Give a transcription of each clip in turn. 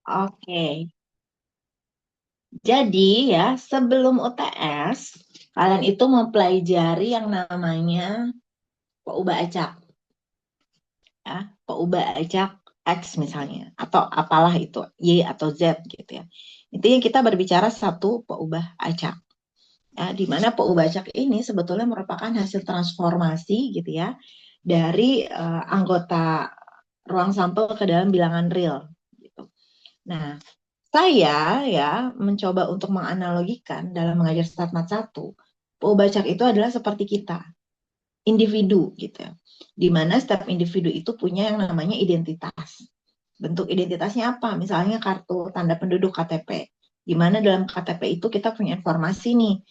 Oke, jadi ya sebelum UTS, kalian itu mempelajari yang namanya Pak acak, ya. Pak acak X misalnya, atau apalah itu, Y atau Z gitu ya. Intinya kita berbicara satu Pak acak. Ya, di mana acak ini sebetulnya merupakan hasil transformasi gitu ya dari anggota ruang sampel ke dalam bilangan real gitu. Nah, saya ya mencoba untuk menganalogikan dalam mengajar StatMat 1, Bacak itu adalah seperti kita, individu gitu ya. Di mana setiap individu itu punya yang namanya identitas. Bentuk identitasnya apa? Misalnya kartu tanda penduduk KTP. Di mana dalam KTP itu kita punya informasi nih,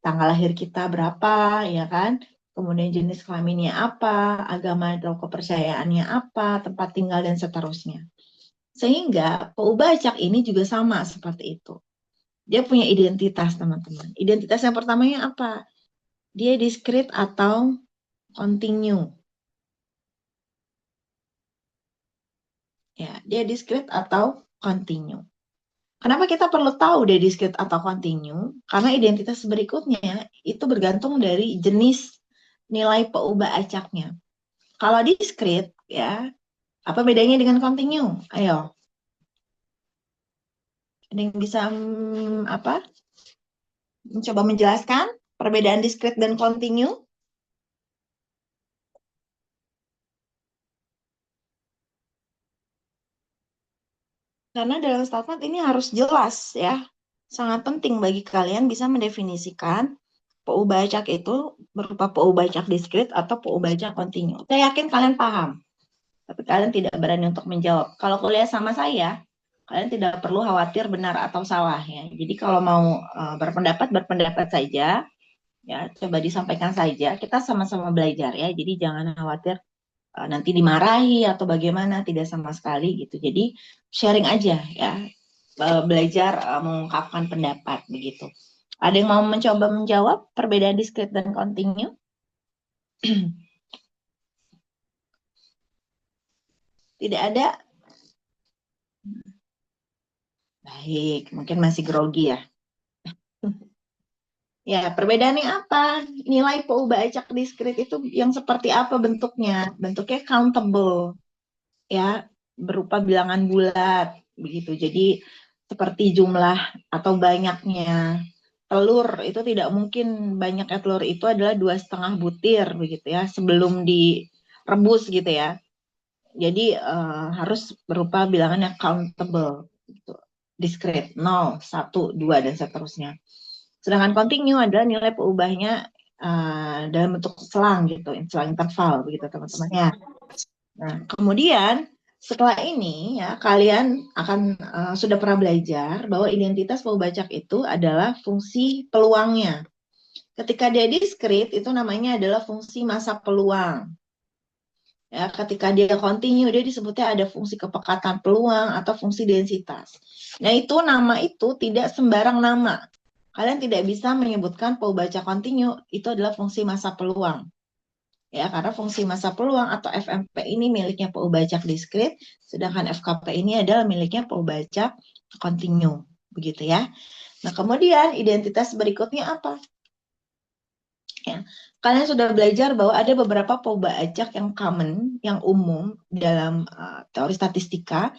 tanggal lahir kita berapa, ya kan? Kemudian jenis kelaminnya apa, agama atau kepercayaannya apa, tempat tinggal dan seterusnya. Sehingga Acak ini juga sama seperti itu. Dia punya identitas, teman-teman. Identitas yang pertamanya apa? Dia discrete atau continue. Ya, dia discrete atau continue. Kenapa kita perlu tahu dia discrete atau continue? Karena identitas berikutnya itu bergantung dari jenis nilai acaknya. Kalau discrete, ya, apa bedanya dengan continue? Ayo, ada yang bisa apa? Mencoba menjelaskan perbedaan discrete dan continue? Karena dalam statement ini harus jelas ya. Sangat penting bagi kalian bisa mendefinisikan PU bacak itu berupa PU bacak diskrit atau PU bacak kontinu. Saya yakin kalian paham, tapi kalian tidak berani untuk menjawab. Kalau kuliah sama saya, kalian tidak perlu khawatir benar atau salah ya. Jadi kalau mau berpendapat, berpendapat saja ya, coba disampaikan saja. Kita sama-sama belajar ya. Jadi jangan khawatir nanti dimarahi atau bagaimana, tidak sama sekali gitu. Jadi sharing aja ya, belajar mengungkapkan pendapat begitu. Ada yang mau mencoba menjawab perbedaan diskrit dan kontinu? Tidak ada? Baik, mungkin masih grogi ya. Ya, perbedaannya apa? Nilai PU acak diskrit itu yang seperti apa bentuknya? Bentuknya countable, ya, berupa bilangan bulat, begitu. Jadi seperti jumlah atau banyaknya telur itu tidak mungkin, banyaknya telur itu adalah 2,5 butir begitu ya sebelum direbus gitu ya. Jadi harus berupa bilangan yang countable gitu. Discrete 0, 1, 2 dan seterusnya. Sedangkan continue adalah nilai peubahnya dalam bentuk selang gitu, selang interval begitu teman-teman ya. Nah, kemudian setelah ini ya kalian akan sudah pernah belajar bahwa identitas peubacak itu adalah fungsi peluangnya. Ketika dia diskrit itu namanya adalah fungsi masa peluang. Ya, ketika dia continue dia disebutnya ada fungsi kepekatan peluang atau fungsi densitas. Nah, itu nama itu tidak sembarang nama. Kalian tidak bisa menyebutkan peubacak continue itu adalah fungsi masa peluang. Ya, karena fungsi masa peluang atau FMP ini miliknya peubacak diskrit, sedangkan FKP ini adalah miliknya peubacak continue. Begitu ya. Nah, kemudian identitas berikutnya apa? Ya. Kalian sudah belajar bahwa ada beberapa acak yang common, yang umum dalam teori statistika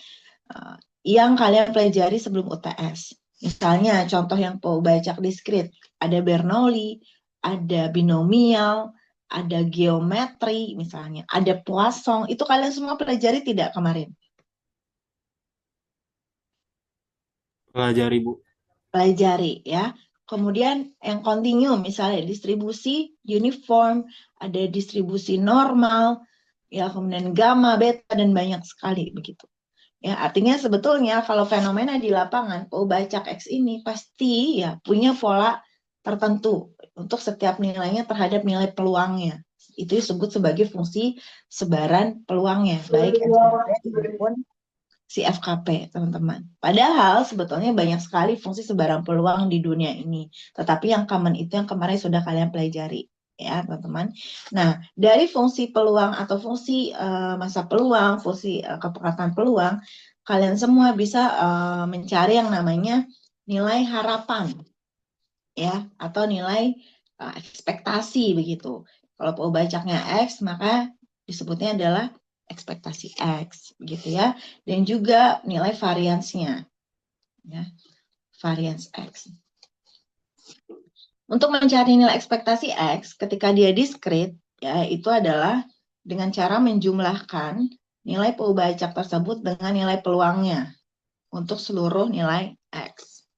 yang kalian pelajari sebelum UTS. Misalnya contoh yang acak diskrit, ada Bernoulli, ada binomial, ada geometri misalnya, ada Poisson. Itu kalian semua pelajari tidak kemarin? Pelajari, Bu. Pelajari ya. Kemudian yang kontinu misalnya distribusi uniform, ada distribusi normal, ya kemudian gamma, beta dan banyak sekali begitu. Ya, artinya sebetulnya kalau fenomena di lapangan, Bacak X ini pasti ya punya pola tertentu untuk setiap nilainya terhadap nilai peluangnya. Itu disebut sebagai fungsi sebaran peluangnya, baik FMP maupun si FKP, teman-teman. Padahal sebetulnya banyak sekali fungsi sebarang peluang di dunia ini. Tetapi yang common itu yang kemarin sudah kalian pelajari, ya, teman-teman. Nah, dari fungsi peluang atau fungsi masa peluang, fungsi kepekatan peluang, kalian semua bisa mencari yang namanya nilai harapan, ya, atau nilai ekspektasi begitu. Kalau PO Bacaknya X, maka disebutnya adalah ekspektasi X, begitu ya. Dan juga nilai variansnya, ya, varians X. Untuk mencari nilai ekspektasi X ketika dia diskrit, ya, itu adalah dengan cara menjumlahkan nilai PO Bacak tersebut dengan nilai peluangnya untuk seluruh nilai X.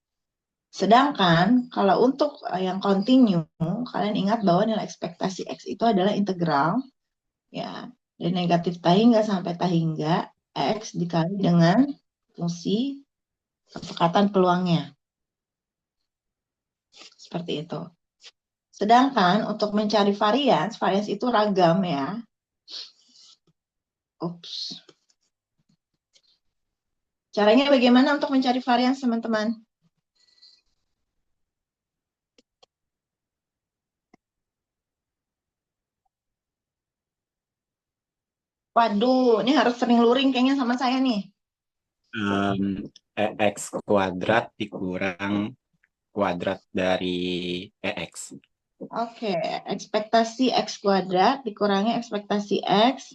Sedangkan kalau untuk yang continue, kalian ingat bahwa nilai ekspektasi X itu adalah integral, ya, dari negatif tahingga sampai tahingga X dikali dengan fungsi kesepakatan peluangnya. Seperti itu. Sedangkan untuk mencari varians itu ragam ya. Ups. Caranya bagaimana untuk mencari varians, teman-teman? Waduh, ini harus sering luring kayaknya sama saya nih. X kuadrat dikurang kuadrat dari EX. Oke, ekspektasi X kuadrat dikurangi ekspektasi X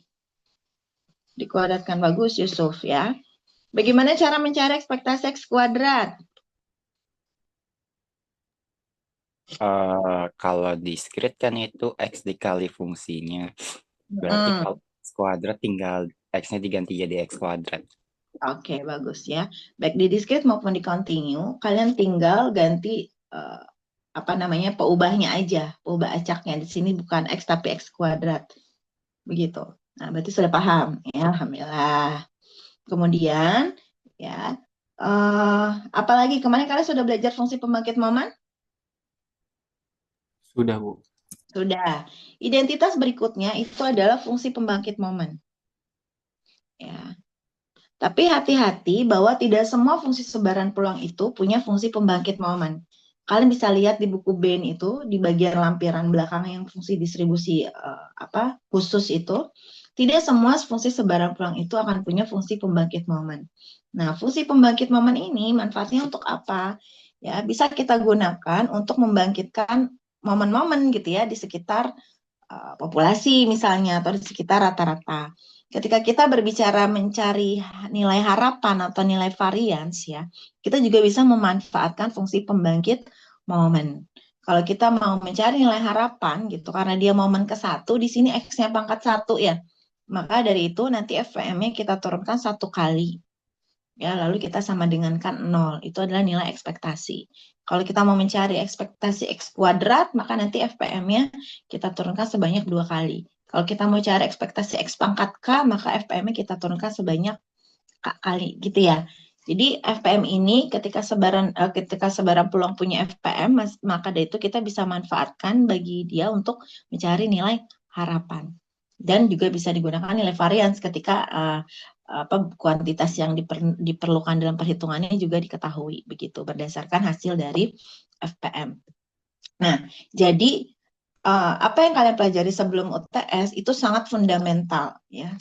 dikuadratkan. Bagus, Yusuf ya. Bagaimana cara mencari ekspektasi X kuadrat? Kalau diskrit kan itu X dikali fungsinya. Berarti kalau X kuadrat tinggal X-nya diganti jadi X kuadrat. Oke, bagus ya. Baik di diskrit maupun di continue, kalian tinggal ganti apa namanya, peubahnya aja, peubah acaknya. Di sini bukan X tapi X kuadrat. Begitu. Nah, berarti sudah paham ya, alhamdulillah. Kemudian ya, apalagi kemarin kalian sudah belajar fungsi pembangkit momen? Sudah, Bu. Sudah. Identitas berikutnya itu adalah fungsi pembangkit momen. Ya. Tapi hati-hati bahwa tidak semua fungsi sebaran peluang itu punya fungsi pembangkit momen. Kalian bisa lihat di buku Bain itu, di bagian lampiran belakang yang fungsi distribusi khusus itu, tidak semua fungsi sebaran peluang itu akan punya fungsi pembangkit momen. Nah, fungsi pembangkit momen ini manfaatnya untuk apa? Ya, bisa kita gunakan untuk membangkitkan momen-momen gitu ya di sekitar populasi misalnya atau di sekitar rata-rata. Ketika kita berbicara mencari nilai harapan atau nilai varians ya, kita juga bisa memanfaatkan fungsi pembangkit momen. Kalau kita mau mencari nilai harapan gitu, karena dia momen ke-1, di sini X-nya pangkat 1 ya, maka dari itu nanti FPM-nya kita turunkan 1 kali. Ya, lalu kita sama dengankan 0. Itu adalah nilai ekspektasi. Kalau kita mau mencari ekspektasi X kuadrat, maka nanti FPM-nya kita turunkan sebanyak 2 kali. Kalau kita mau cari ekspektasi X pangkat K, maka FPM-nya kita turunkan sebanyak K kali, gitu ya. Jadi FPM ini ketika sebaran peluang punya FPM, maka dari itu kita bisa manfaatkan bagi dia untuk mencari nilai harapan. Dan juga bisa digunakan nilai varians ketika kuantitas yang diperlukan dalam perhitungannya juga diketahui, begitu berdasarkan hasil dari FPM. Nah, jadi apa yang kalian pelajari sebelum UTS itu sangat fundamental ya.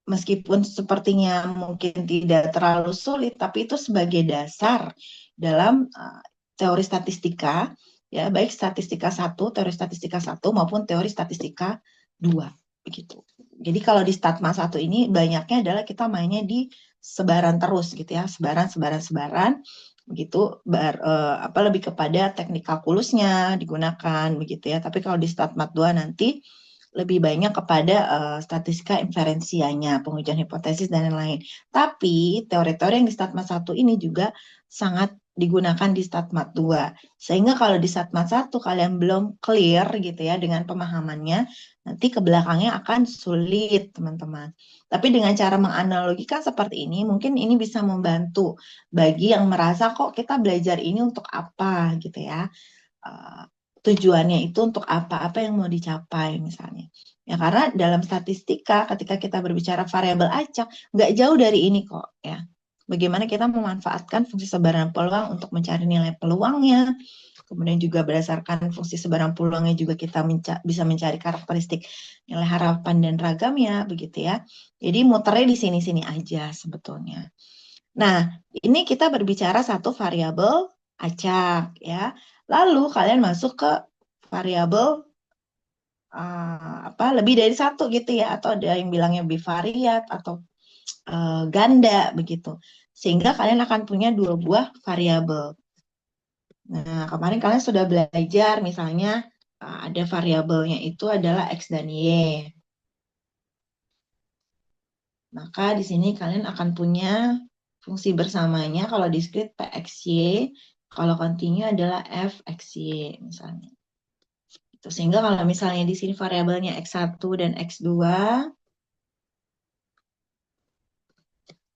Meskipun sepertinya mungkin tidak terlalu sulit, tapi itu sebagai dasar dalam teori statistika, ya, baik statistika 1, teori statistika 1 maupun teori statistika 2, begitu. Jadi kalau di Statma 1 ini banyaknya adalah kita mainnya di sebaran terus gitu ya, sebaran begitu, lebih kepada teknik kalkulusnya digunakan begitu ya. Tapi kalau di Statmat 2 nanti lebih banyak kepada statistika inferensianya, pengujian hipotesis dan lain-lain. Tapi teori-teori yang di Statmat 1 ini juga sangat digunakan di Statmat 2. Sehingga kalau di Statmat 1 kalian belum clear gitu ya dengan pemahamannya, nanti ke belakangnya akan sulit, teman-teman. Tapi dengan cara menganalogikan seperti ini, mungkin ini bisa membantu bagi yang merasa kok kita belajar ini untuk apa gitu ya. Tujuannya itu untuk apa yang mau dicapai misalnya. Ya karena dalam statistika ketika kita berbicara variabel acak nggak jauh dari ini kok ya. Bagaimana kita memanfaatkan fungsi sebaran peluang untuk mencari nilai peluangnya. Kemudian juga berdasarkan fungsi sebaran peluangnya juga kita bisa mencari karakteristik nilai harapan dan ragamnya begitu ya. Jadi muternya di sini-sini aja sebetulnya. Nah, ini kita berbicara satu variabel acak ya. Lalu kalian masuk ke variabel apa lebih dari satu gitu ya, atau ada yang bilangnya bivariat atau ganda begitu. Sehingga kalian akan punya dua buah variabel. Nah, kemarin kalian sudah belajar misalnya ada variabelnya itu adalah X dan Y. Maka di sini kalian akan punya fungsi bersamanya kalau discrete PXY, kalau continue adalah FXY misalnya. Sehingga kalau misalnya di sini variabelnya X1 dan X2,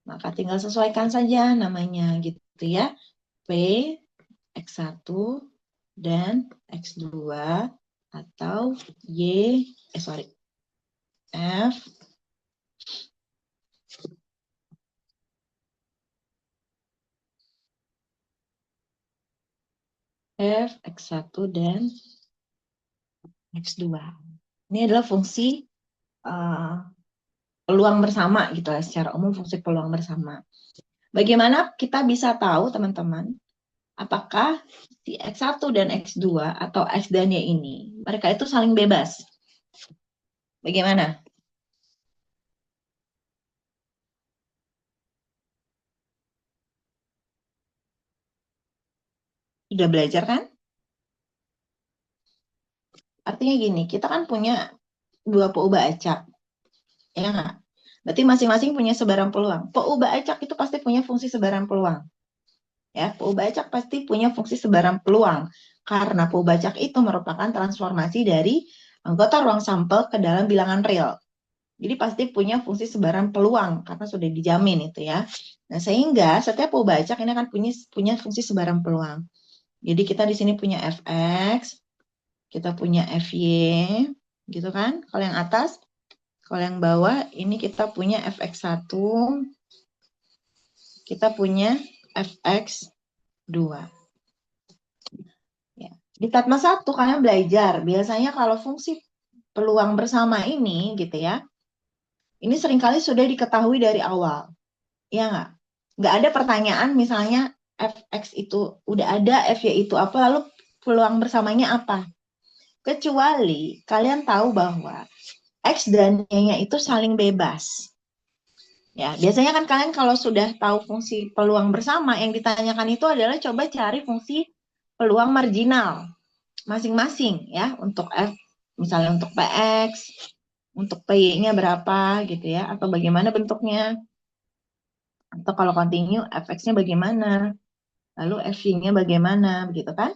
maka tinggal sesuaikan saja namanya gitu ya. P, X1, dan X2, atau Y, F, X1, dan X2. Ini adalah fungsi uh, peluang bersama gitu ya, secara umum fungsi peluang bersama. Bagaimana kita bisa tahu teman-teman, apakah si X1 dan X2 atau X dan Y ini, mereka itu saling bebas? Bagaimana? Sudah belajar kan? Artinya gini, kita kan punya dua peubah acak, ya nggak? Berarti masing-masing punya sebaran peluang. Peubah acak itu pasti punya fungsi sebaran peluang. Ya, peubah acak pasti punya fungsi sebaran peluang. Karena peubah acak itu merupakan transformasi dari anggota ruang sampel ke dalam bilangan real. Jadi pasti punya fungsi sebaran peluang karena sudah dijamin itu ya. Nah, sehingga setiap peubah acak ini akan punya fungsi sebaran peluang. Jadi kita di sini punya fx, kita punya fy, gitu kan? Kalau yang atas, kalau yang bawah ini kita punya fx1, kita punya fx2. Ya. Di Tatma 1 kalian belajar, biasanya kalau fungsi peluang bersama ini gitu ya, ini seringkali sudah diketahui dari awal. Ya nggak? Nggak ada pertanyaan misalnya fx itu udah ada, fy itu apa, lalu peluang bersamanya apa. Kecuali kalian tahu bahwa x dan y-nya itu saling bebas. Ya, biasanya kan kalian kalau sudah tahu fungsi peluang bersama, yang ditanyakan itu adalah coba cari fungsi peluang marginal masing-masing ya, untuk f, misalnya untuk px, untuk py-nya berapa gitu ya, atau bagaimana bentuknya. Atau kalau continue, fx-nya bagaimana, lalu fy-nya bagaimana, begitu kan?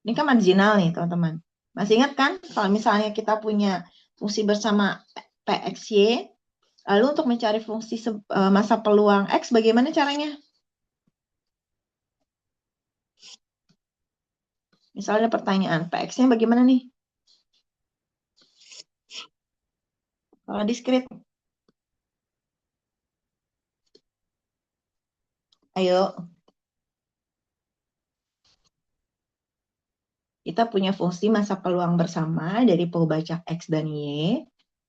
Ini kan marginal nih, teman-teman. Masih ingat kan, kalau misalnya kita punya fungsi bersama pxy, lalu untuk mencari fungsi masa peluang x, bagaimana caranya? Misalnya pertanyaan, px-nya bagaimana nih? Kalau diskrit, ayo. Kita punya fungsi masa peluang bersama dari pembacak X dan Y,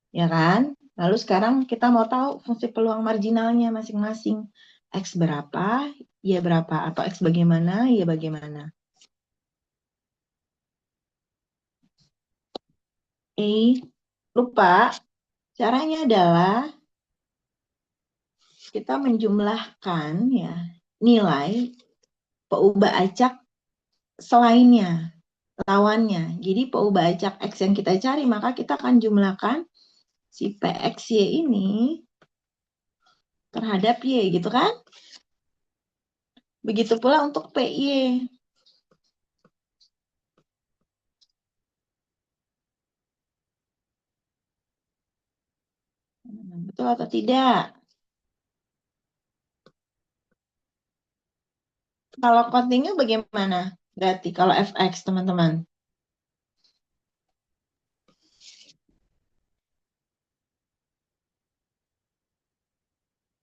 ya kan? Lalu sekarang kita mau tahu fungsi peluang marginalnya masing-masing. X berapa, Y berapa, atau X bagaimana, Y bagaimana. Lupa, caranya adalah kita menjumlahkan ya nilai peubah acak selainnya, lawannya. Jadi peubah acak X yang kita cari, maka kita akan jumlahkan si PXY ini terhadap Y, gitu kan? Begitu pula untuk PY. Betul atau tidak? Kalau continue bagaimana? Berarti kalau fx, teman-teman.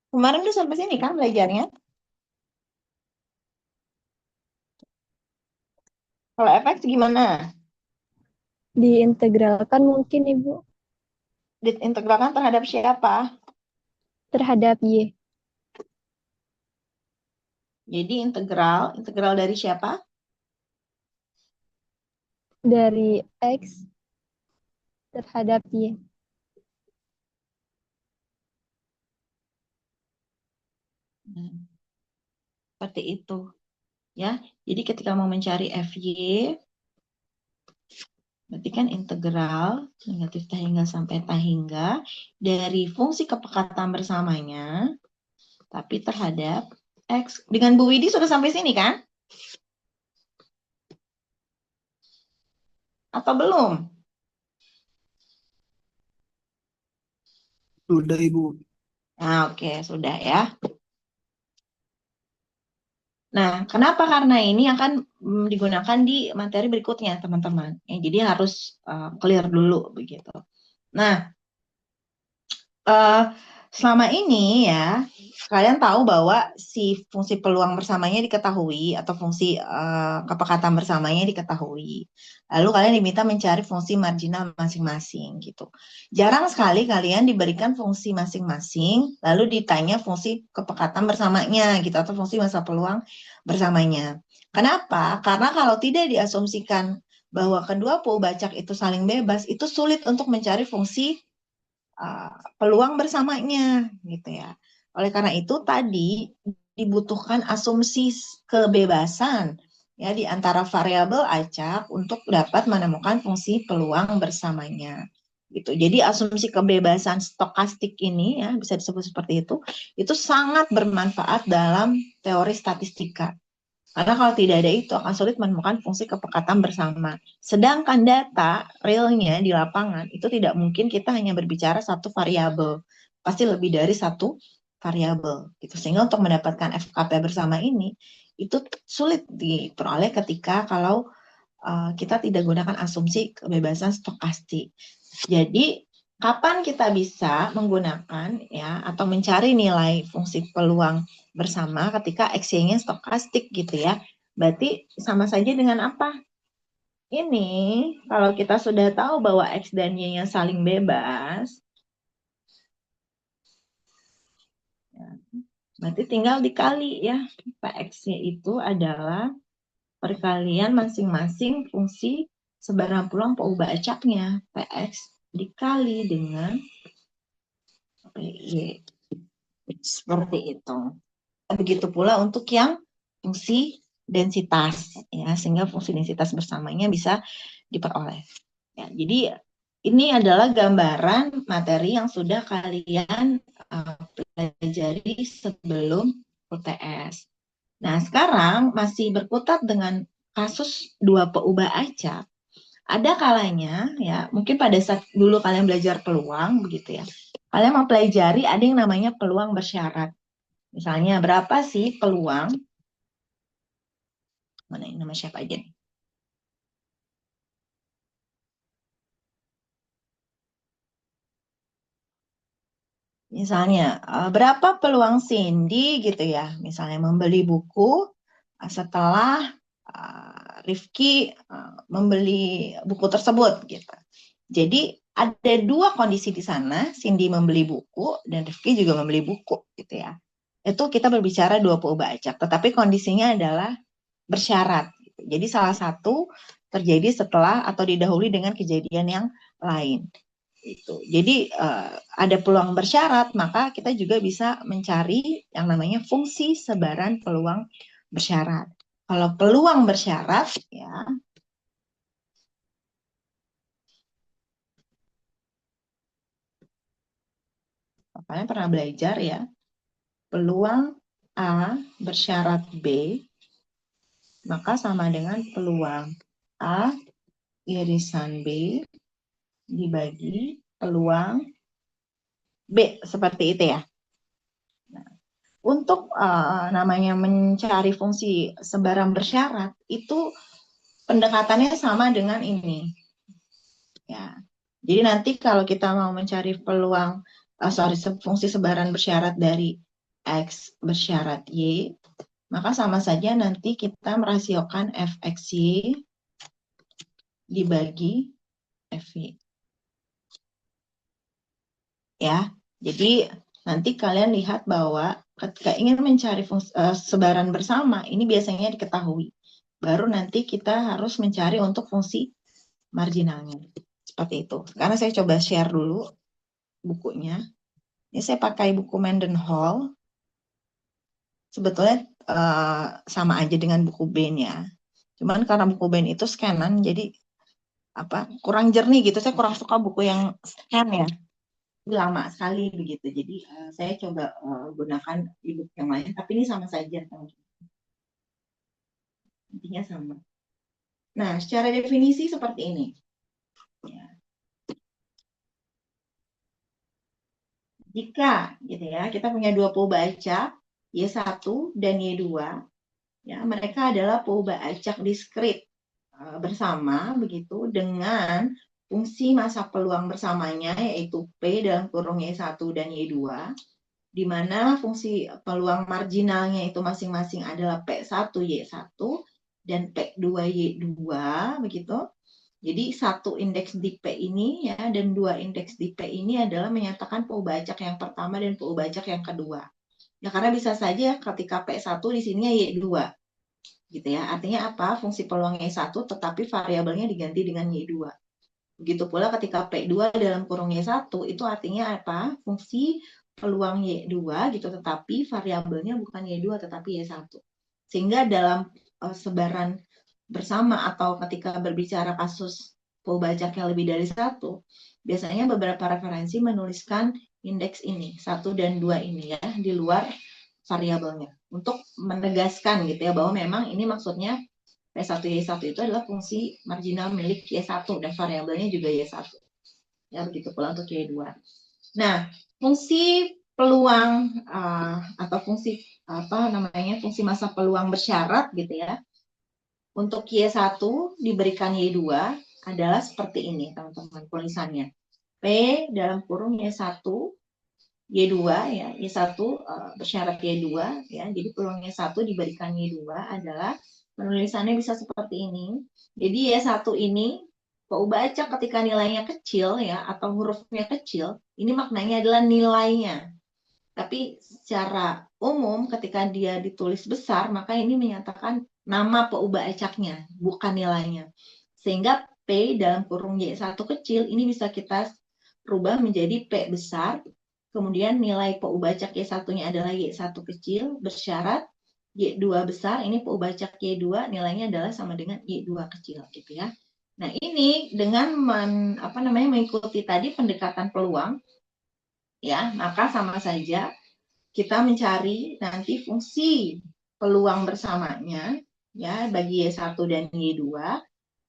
Kemarin udah sampai sini kan belajarnya? Kalau fx gimana? Diintegralkan mungkin, Ibu, Diintegralkan terhadap siapa? terhadap Y. Jadi integral dari siapa? Dari X terhadap Y. Seperti itu. Ya, jadi ketika mau mencari FY, berarti kan integral negatif tahingga sampai tahingga dari fungsi kepekatan bersamanya, tapi terhadap X. Dengan Bu Widi sudah sampai sini kan? Atau belum? Sudah Ibu. Nah, oke, sudah ya. Nah, kenapa? Karena ini akan digunakan di materi berikutnya, teman-teman. Ya, jadi harus clear dulu begitu. Nah, selama ini ya, kalian tahu bahwa si fungsi peluang bersamanya diketahui atau fungsi kepekatan bersamanya diketahui. Lalu kalian diminta mencari fungsi marginal masing-masing gitu. Jarang sekali kalian diberikan fungsi masing-masing, lalu ditanya fungsi kepekatan bersamanya gitu atau fungsi masa peluang bersamanya. Kenapa? Karena kalau tidak diasumsikan bahwa kedua Poe-Bacak itu saling bebas, itu sulit untuk mencari fungsi peluang bersamanya gitu ya. Oleh karena itu tadi dibutuhkan asumsi kebebasan ya di antara variabel acak untuk dapat menemukan fungsi peluang bersamanya. Gitu. Jadi asumsi kebebasan stokastik ini ya bisa disebut seperti itu sangat bermanfaat dalam teori statistika. Karena kalau tidak ada itu akan sulit menemukan fungsi kepekatan bersama. Sedangkan data realnya di lapangan itu tidak mungkin kita hanya berbicara satu variabel. Pasti lebih dari satu variabel. Gitu. Sehingga untuk mendapatkan FKP bersama ini itu sulit diperoleh ketika kalau kita tidak gunakan asumsi kebebasan stokastik. Jadi kapan kita bisa menggunakan ya atau mencari nilai fungsi peluang bersama ketika XY-nya stokastik gitu ya. Berarti sama saja dengan apa? Ini kalau kita sudah tahu bahwa X dan Y-nya saling bebas, ya, berarti tinggal dikali ya. PX-nya itu adalah perkalian masing-masing fungsi sebarang peluang peubah acaknya. PX dikali dengan PY. Seperti itu. Begitu pula untuk yang fungsi densitas ya sehingga fungsi densitas bersamanya bisa diperoleh. Ya, jadi ini adalah gambaran materi yang sudah kalian pelajari sebelum UTS. Nah, sekarang masih berkutat dengan kasus dua peubah acak. Ada kalanya ya, mungkin pada saat dulu kalian belajar peluang begitu ya. Kalian mempelajari ada yang namanya peluang bersyarat. Misalnya berapa sih peluang? Mana ini nama siapa aja nih? Misalnya berapa peluang Cindy gitu ya? Misalnya membeli buku setelah Rifki membeli buku tersebut gitu. Jadi ada dua kondisi di sana, Cindy membeli buku dan Rifki juga membeli buku gitu ya. Itu kita berbicara dua peubah acak, tetapi kondisinya adalah bersyarat. Jadi salah satu terjadi setelah atau didahului dengan kejadian yang lain. Jadi ada peluang bersyarat, maka kita juga bisa mencari yang namanya fungsi sebaran peluang bersyarat. Kalau peluang bersyarat, ya, kalian pernah belajar ya, peluang A bersyarat B, maka sama dengan peluang A irisan B dibagi peluang B, seperti itu ya. Nah, untuk namanya mencari fungsi sebaran bersyarat, itu pendekatannya sama dengan ini. Ya. Jadi nanti kalau kita mau mencari peluang, fungsi sebaran bersyarat dari X bersyarat Y, maka sama saja nanti kita merasiokan Fxy dibagi Fy. Ya, jadi nanti kalian lihat bahwa ketika ingin mencari sebaran bersama, ini biasanya diketahui. Baru nanti kita harus mencari untuk fungsi marginalnya. Seperti itu. Karena saya coba share dulu bukunya. Ini saya pakai buku Mendenhall. Sebetulnya sama aja dengan buku Bain ya. Cuman karena buku Bain itu scanan, jadi kurang jernih gitu. Saya kurang suka buku yang scan ya. Lama sekali begitu. Jadi saya coba gunakan e-book yang lain, tapi ini sama saja. Intinya sama. Nah, secara definisi seperti ini. Ya. Jika gitu ya, kita punya dua pembaca, Y1 dan Y2, ya, mereka adalah pembaca acak diskrit bersama begitu dengan fungsi masa peluang bersamanya yaitu P dalam kurung Y1 dan Y2, di mana fungsi peluang marginalnya itu masing-masing adalah P1 Y1 dan P2 Y2 begitu. Jadi satu indeks di P ini ya dan dua indeks di P ini adalah menyatakan pembacak yang pertama dan pembacak yang kedua. Ya karena bisa saja ketika P1 di sini Y2 gitu ya. Artinya apa? Fungsi peluang Y1 tetapi variabelnya diganti dengan Y2. Begitu pula ketika P2 dalam kurung Y1 itu artinya apa? Fungsi peluang Y2 gitu tetapi variabelnya bukan Y2 tetapi Y1. Sehingga dalam sebaran bersama atau ketika berbicara kasus pembacak yang lebih dari satu, biasanya beberapa referensi menuliskan indeks ini, 1 dan 2 ini ya, di luar variabelnya. Untuk menegaskan gitu ya, bahwa memang ini maksudnya P1 Y1 itu adalah fungsi marginal milik Y1 dan variabelnya juga Y1. Ya, begitu pula untuk Y2. Nah, fungsi peluang atau fungsi fungsi masa peluang bersyarat gitu ya. Untuk Y1 diberikan Y2 adalah seperti ini, teman-teman, tulisannya. P dalam kurung Y1, Y2 ya, Y1 bersyarat Y2 ya. Jadi peluang Y1 diberikan Y2 adalah penulisannya bisa seperti ini. Jadi Y1 ini baca ketika nilainya kecil ya atau hurufnya kecil, ini maknanya adalah nilainya. Tapi secara umum ketika dia ditulis besar, maka ini menyatakan nama peubah acaknya, bukan nilainya. Sehingga P dalam kurung Y1 kecil ini bisa kita rubah menjadi P besar, kemudian nilai peubah acak Y1-nya adalah Y1 kecil, bersyarat Y2 besar, ini peubah acak Y2 nilainya adalah sama dengan Y2 kecil gitu ya. Nah, ini dengan mengikuti tadi pendekatan peluang ya, maka sama saja kita mencari nanti fungsi peluang bersamanya ya bagi Y1 dan Y2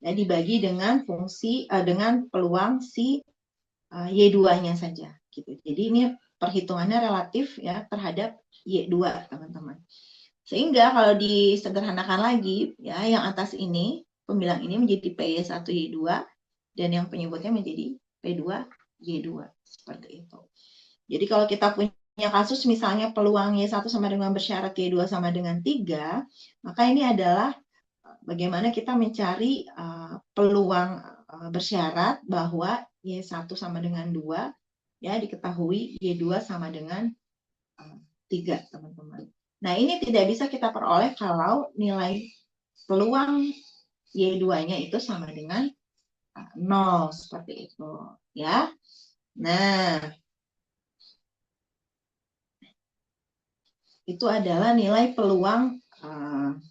ya dibagi dengan fungsi dengan peluang si Y2-nya saja gitu. Jadi ini perhitungannya relatif ya terhadap Y2 teman-teman. Sehingga kalau disederhanakan lagi ya yang atas ini pembilang ini menjadi P1 Y2 dan yang penyebutnya menjadi P2 Y2 seperti itu. Jadi kalau kita punya kasus misalnya peluang Y1 sama dengan bersyarat Y2 sama dengan 3, maka ini adalah bagaimana kita mencari peluang bersyarat bahwa Y1 sama dengan 2, ya diketahui Y2 sama dengan 3, teman-teman. Nah, ini tidak bisa kita peroleh kalau nilai peluang Y2-nya itu sama dengan 0, seperti itu. Ya. Nah, itu adalah nilai peluang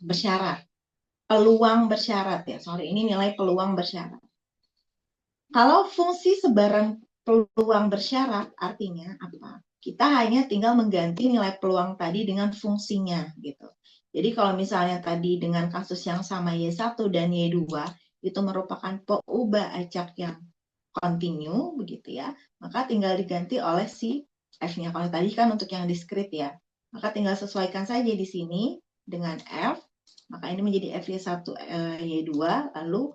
bersyarat. Peluang bersyarat ya, sorry, ini nilai peluang bersyarat. Kalau fungsi sebaran peluang bersyarat artinya apa? Kita hanya tinggal mengganti nilai peluang tadi dengan fungsinya gitu. Jadi kalau misalnya tadi dengan kasus yang sama Y1 dan Y2 itu merupakan peubah acak yang kontinu begitu ya, maka tinggal diganti oleh si F-nya. Kalau tadi kan untuk yang diskrit ya, maka tinggal sesuaikan saja di sini dengan F, maka ini menjadi FY1 Y2 lalu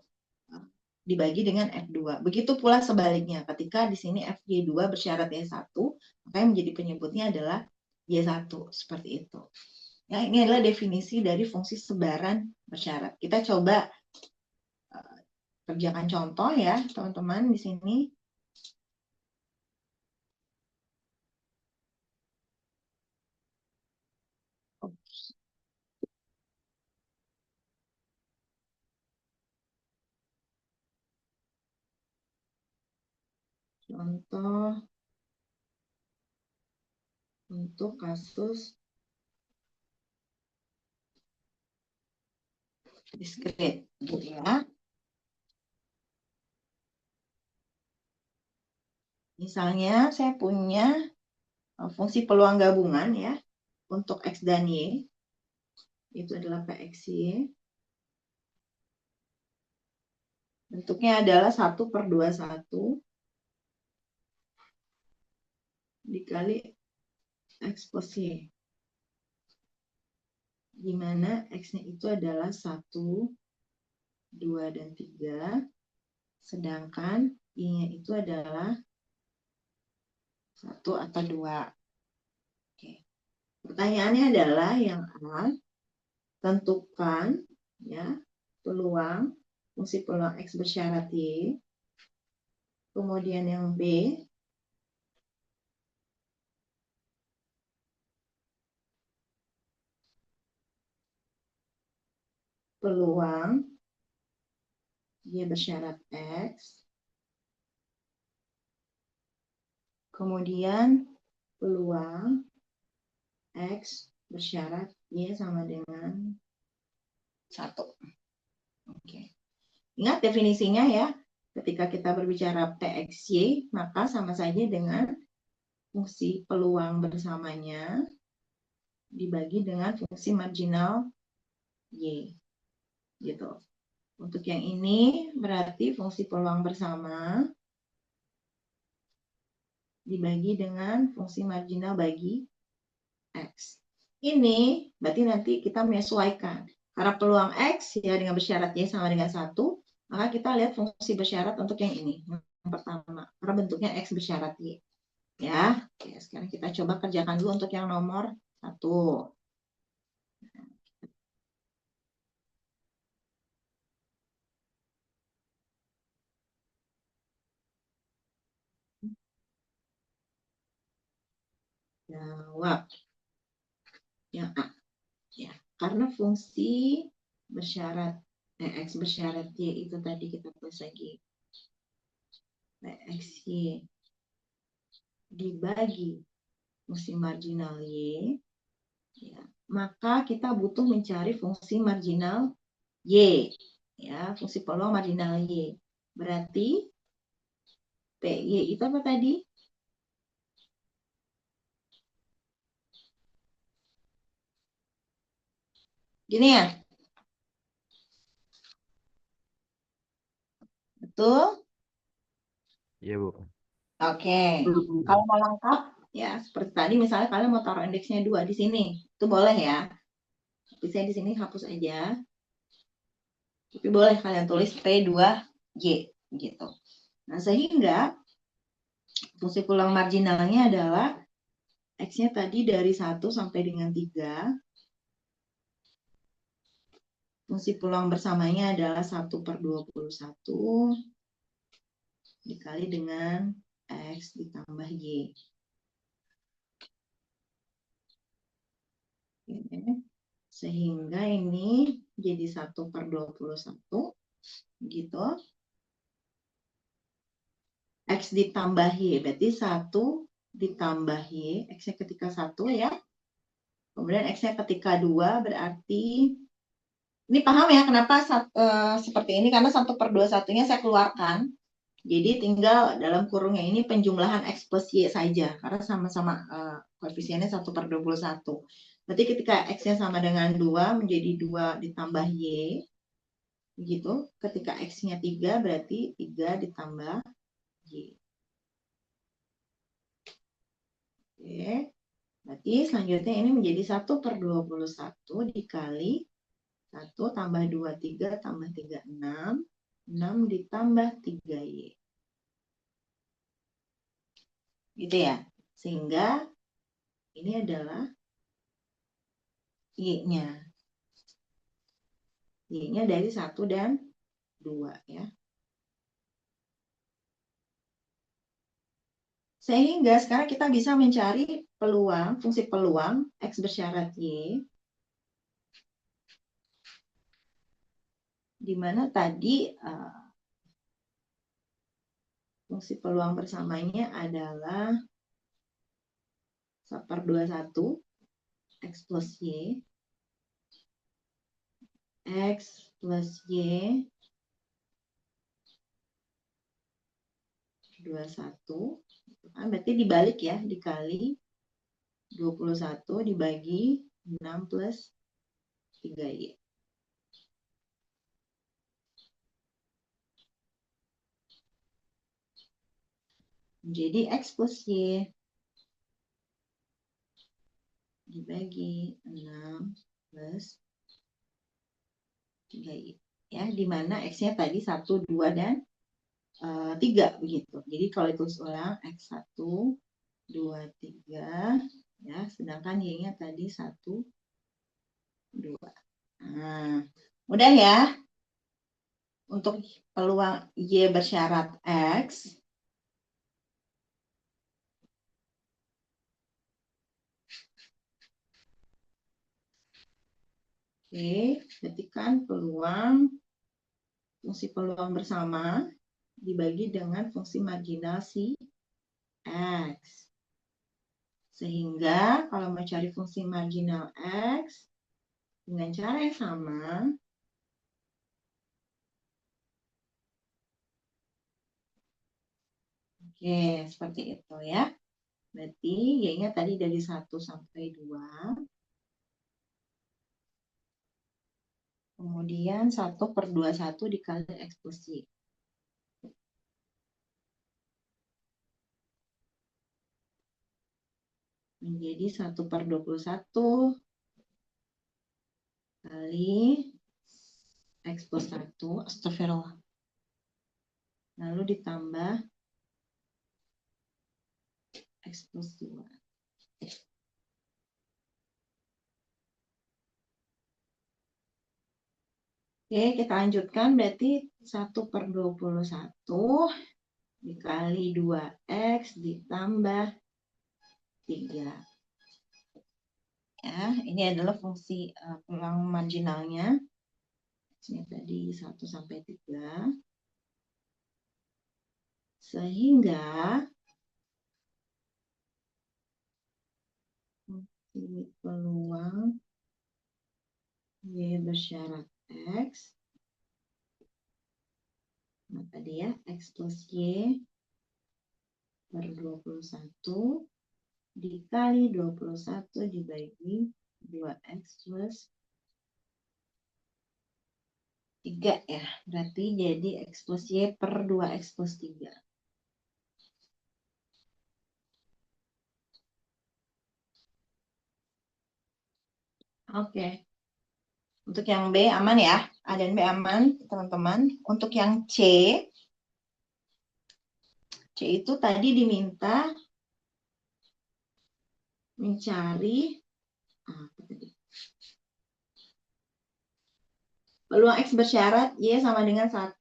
dibagi dengan F2. Begitu pula sebaliknya, ketika di sini FY2 bersyarat Y1, maka yang menjadi penyebutnya adalah Y1, seperti itu. Ya, ini adalah definisi dari fungsi sebaran bersyarat. Kita coba kerjakan contoh ya, teman-teman di sini. Contoh untuk kasus diskrit, gitu ya. Misalnya saya punya fungsi peluang gabungan ya untuk X dan Y, itu adalah PXY. Bentuknya adalah 1/21 dikali X plus Y. Di mana X-nya itu adalah 1, 2, dan 3. Sedangkan Y-nya itu adalah 1 atau 2. Oke. Pertanyaannya adalah yang A, tentukan ya peluang fungsi peluang X bersyarat Y. Kemudian yang B, peluang Y bersyarat X. Kemudian peluang X bersyarat Y sama dengan 1. Oke. Ingat definisinya ya. Ketika kita berbicara PXY, maka sama saja dengan fungsi peluang bersamanya dibagi dengan fungsi marginal Y. Gitu. Untuk yang ini berarti fungsi peluang bersama dibagi dengan fungsi marginal bagi X. Ini berarti nanti kita menyesuaikan. Karena peluang X ya dengan bersyarat Y sama dengan 1, maka kita lihat fungsi bersyarat untuk yang ini. Yang pertama, karena bentuknya X bersyarat Y. Ya, oke, sekarang kita coba kerjakan dulu untuk yang nomor 1. Jawab yang A. Ya, karena fungsi bersyarat X bersyarat Y itu tadi kita tulis lagi. PXY dibagi fungsi marginal Y, ya, maka kita butuh mencari fungsi marginal Y, ya, fungsi peluang marginal Y. Berarti PY itu apa tadi? Gini ya? Betul? Iya, Bu. Oke. Kalau mau lengkap, ya seperti tadi misalnya kalian mau taruh indeksnya 2 di sini. Itu boleh ya. Tapi saya di sini hapus aja. Tapi boleh kalian tulis P2Y gitu. Nah, sehingga fungsi peluang marginalnya adalah X-nya tadi dari 1 sampai dengan 3. Fungsi peluang bersamanya adalah 1/21 dikali dengan X ditambah Y. Oke. Sehingga ini jadi 1/21 gitu. X ditambah Y, berarti 1 ditambah Y, X-nya ketika 1 ya. Kemudian X-nya ketika 2 berarti, ini paham ya kenapa seperti ini, karena 1/21-nya saya keluarkan. Jadi tinggal dalam kurungnya ini penjumlahan X plus Y saja, karena sama-sama koefisiennya 1/21. Berarti ketika X-nya sama dengan 2, menjadi 2 ditambah Y, begitu. Ketika X-nya 3, berarti 3 ditambah Y. Oke, berarti selanjutnya ini menjadi 1/21 dikali 1 tambah 2, 3 tambah 3, 6. 6 ditambah 3Y. Gitu ya. Sehingga ini adalah Y-nya. Y-nya dari 1 dan 2 ya. Sehingga sekarang kita bisa mencari peluang, fungsi peluang X bersyarat Y. Di mana tadi fungsi peluang bersamanya adalah 1/21 X plus Y, X plus Y 21, berarti dibalik ya, dikali 21 dibagi 6 plus 3Y. Jadi X plus Y dibagi 6 plus 3Y. Ya, di mana X-nya tadi 1, 2, dan 3 begitu. Jadi kalau ditulis ulang X1, 2, 3, ya, sedangkan Y-nya tadi 1, 2. Nah, mudah ya. Untuk peluang Y bersyarat X, oke, ketikkan fungsi peluang bersama dibagi dengan fungsi marginal si X. Sehingga kalau mau cari fungsi marginal X dengan cara yang sama, oke, seperti itu ya. Berarti Y-nya tadi dari 1 sampai 2. Kemudian 1/21 dikali X plus Y. Menjadi 1/21 kali X plus 1. Astagfirullah. Lalu ditambah X plus 2. Oke, kita lanjutkan. Berarti 1/21 dikali 2X ditambah 3. Ya, ini adalah fungsi peluang marginalnya. Ini tadi 1 sampai 3. Sehingga fungsi peluang Y bersyarat X. Nah, tadi ya, X plus Y per 21 dikali 21 dibagi 2X plus 3 ya. Berarti jadi X plus Y per 2X plus 3. Oke. Untuk yang B aman ya. A dan B aman, teman-teman. Untuk yang C itu tadi diminta mencari peluang X bersyarat Y sama dengan 1.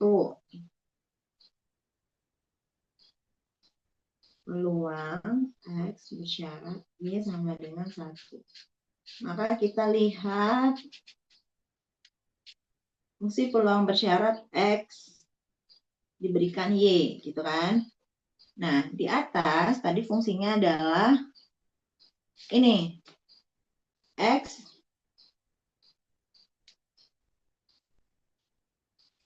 Peluang X bersyarat Y sama dengan 1. Maka kita lihat fungsi peluang bersyarat X diberikan Y, gitu kan. Nah, di atas tadi fungsinya adalah ini. X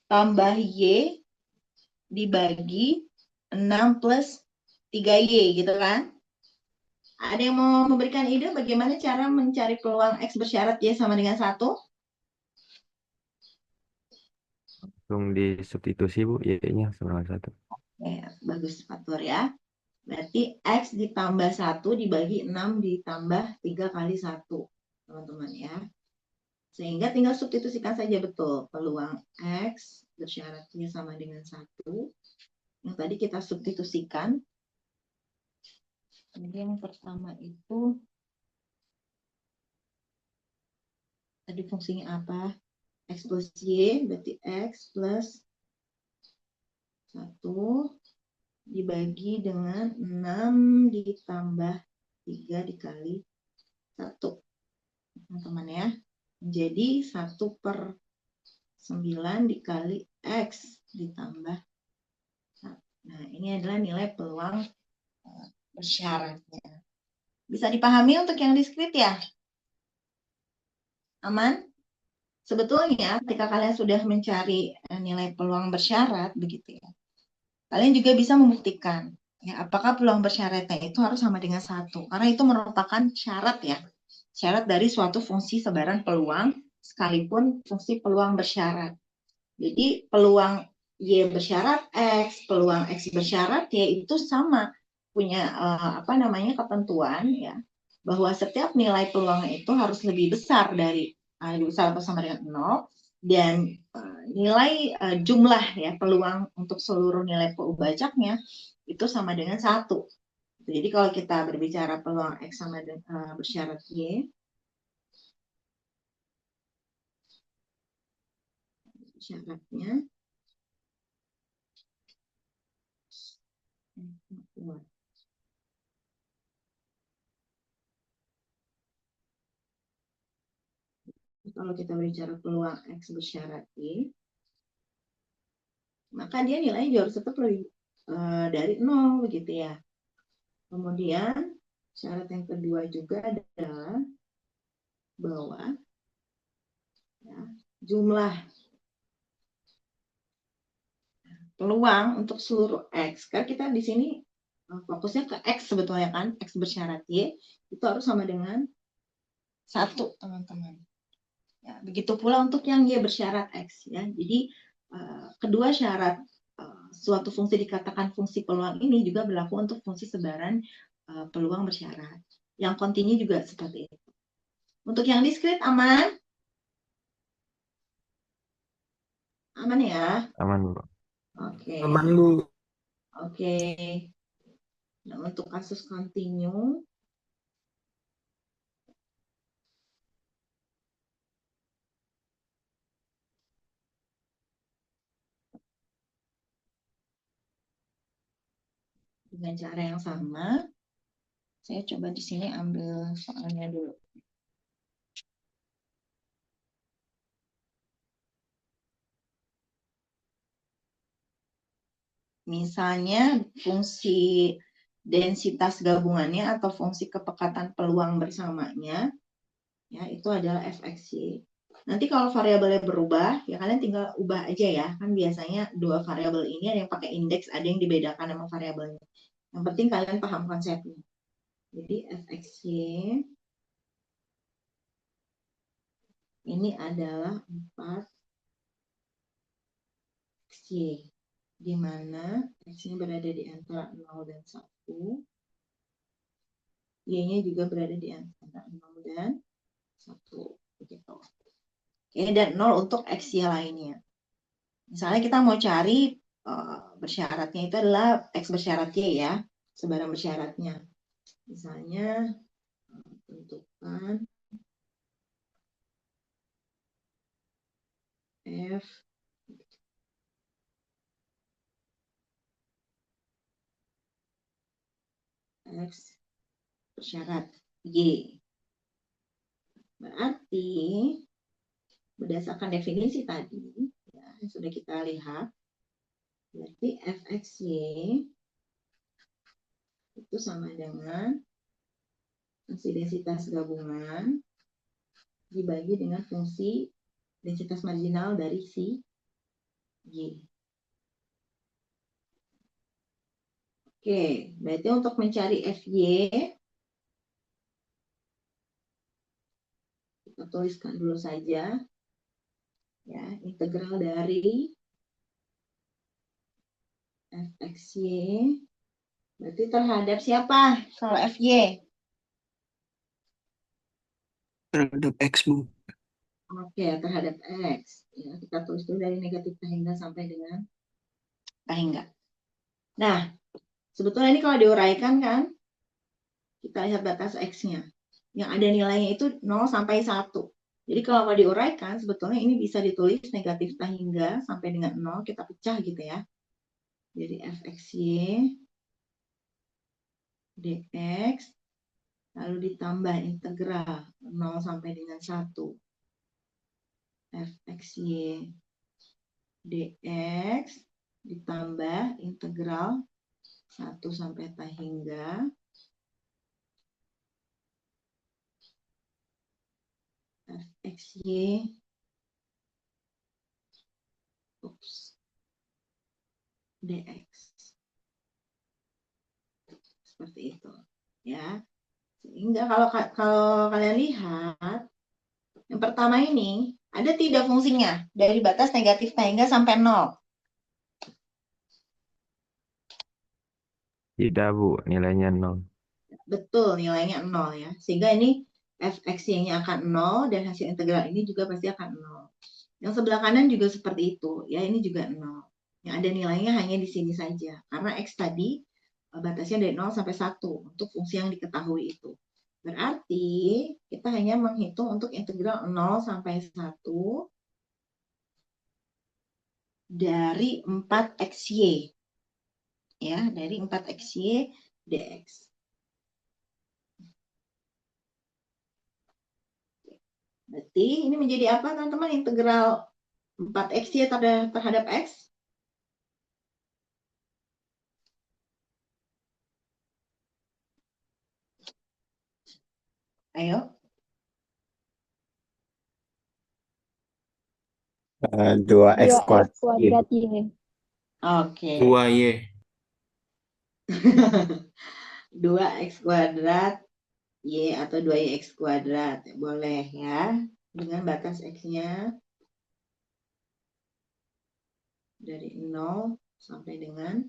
tambah Y dibagi 6 plus 3Y, gitu kan. Ada yang mau memberikan ide bagaimana cara mencari peluang X bersyarat Y sama dengan 1? Langsung disubstitusi Bu, Y-nya sama dengan 1. Ya, bagus, Fatur ya. Berarti X ditambah 1 dibagi 6 ditambah 3 kali 1, teman-teman ya. Sehingga tinggal substitusikan saja betul. Peluang X bersyaratnya sama dengan 1. Yang tadi kita substitusikan. Kemudian yang pertama itu, tadi fungsinya apa? X plus Y, berarti X plus 1 dibagi dengan 6 ditambah 3 dikali 1. Teman-teman ya. Jadi 1/9 dikali X ditambah 1. Nah, ini adalah nilai peluang bersyaratnya. Bisa dipahami untuk yang diskrit ya? Aman? Sebetulnya ketika kalian sudah mencari nilai peluang bersyarat, begitu ya, kalian juga bisa membuktikan ya, apakah peluang bersyaratnya itu harus sama dengan 1. Karena itu merupakan syarat ya. Syarat dari suatu fungsi sebaran peluang, sekalipun fungsi peluang bersyarat. Jadi peluang Y bersyarat X, peluang X bersyarat Y itu sama, punya ketentuan ya, bahwa setiap nilai peluangnya itu harus lebih besar dari lebih besar atau sama dengan 0, dan nilai jumlah ya peluang untuk seluruh nilai PU bacaknya itu sama dengan 1. Jadi kalau kita berbicara peluang X sama dengan bersyarat Y, syaratnya kalau kita berbicara peluang X bersyarat Y, maka dia nilainya juga harus tetap lebih dari 0 begitu ya. Kemudian syarat yang kedua juga adalah bahwa ya, jumlah peluang untuk seluruh X, kan kita di sini fokusnya ke X sebetulnya kan, X bersyarat Y itu harus sama dengan 1, teman-teman. Ya, begitu pula untuk yang Y bersyarat X ya. Jadi kedua syarat suatu fungsi dikatakan fungsi peluang ini juga berlaku untuk fungsi sebaran peluang bersyarat. Yang kontinu juga seperti itu. Untuk yang diskrit aman? Aman ya? Aman, Bu. Oke. Aman, Bu. Oke. Nah, untuk kasus kontinu, dengan cara yang sama, saya coba di sini ambil soalnya dulu. Misalnya fungsi densitas gabungannya atau fungsi kepekatan peluang bersamanya, ya itu adalah fxy. Nanti kalau variabelnya berubah, ya kalian tinggal ubah aja ya. Kan biasanya dua variabel ini ada yang pakai indeks, ada yang dibedakan sama variabelnya. Yang penting kalian paham konsepnya. Jadi fxy ini adalah 4xy, di mana x-nya berada di antara 0 dan 1, y-nya juga berada di antara 0 dan 1. Begitu. Oke, dan 0 untuk x-y lainnya. Misalnya kita mau cari bersyaratnya itu adalah x bersyarat y ya, sebarang bersyaratnya. Misalnya tentukan f x bersyarat y. Berarti berdasarkan definisi tadi ya, yang sudah kita lihat, berarti fxy itu sama dengan fungsi densitas gabungan dibagi dengan fungsi densitas marginal dari si y. Oke, berarti untuk mencari fy, kita tuliskan dulu saja ya, integral dari fxy berarti terhadap siapa kalau fy? Terhadap X, Bu. Oke, terhadap x. Ya, kita tulis dulu dari negatif tahingga sampai dengan tahingga. Nah, sebetulnya ini kalau diuraikan kan, kita lihat batas x-nya. Yang ada nilainya itu 0 sampai 1. Jadi kalau mau diuraikan, sebetulnya ini bisa ditulis negatif tahingga sampai dengan 0, kita pecah gitu ya. Jadi fxy dx, lalu ditambah integral 0 sampai dengan 1. fxy dx ditambah integral 1 sampai T hingga fxy dx. Seperti itu. Ya. Sehingga kalau kalian lihat, yang pertama ini, ada tidak fungsinya dari batas negatif T hingga sampai 0? Tidak, Bu. Nilainya 0. Betul, nilainya 0 ya. Sehingga ini fx-nya akan 0 dan hasil integral ini juga pasti akan 0. Yang sebelah kanan juga seperti itu, ya ini juga 0. Yang ada nilainya hanya di sini saja. Karena x tadi batasnya dari 0 sampai 1 untuk fungsi yang diketahui itu. Berarti kita hanya menghitung untuk integral 0 sampai 1 dari 4xy. Ya, dari 4xy dx. Berarti ini menjadi apa teman-teman? Integral 4xy terhadap x. Ayo. 2x 2x kuadrat. kuadrat Y. Oke. 2Y. 2x kuadrat Y atau 2x kuadrat. Boleh ya. Dengan batas x-nya dari 0 sampai dengan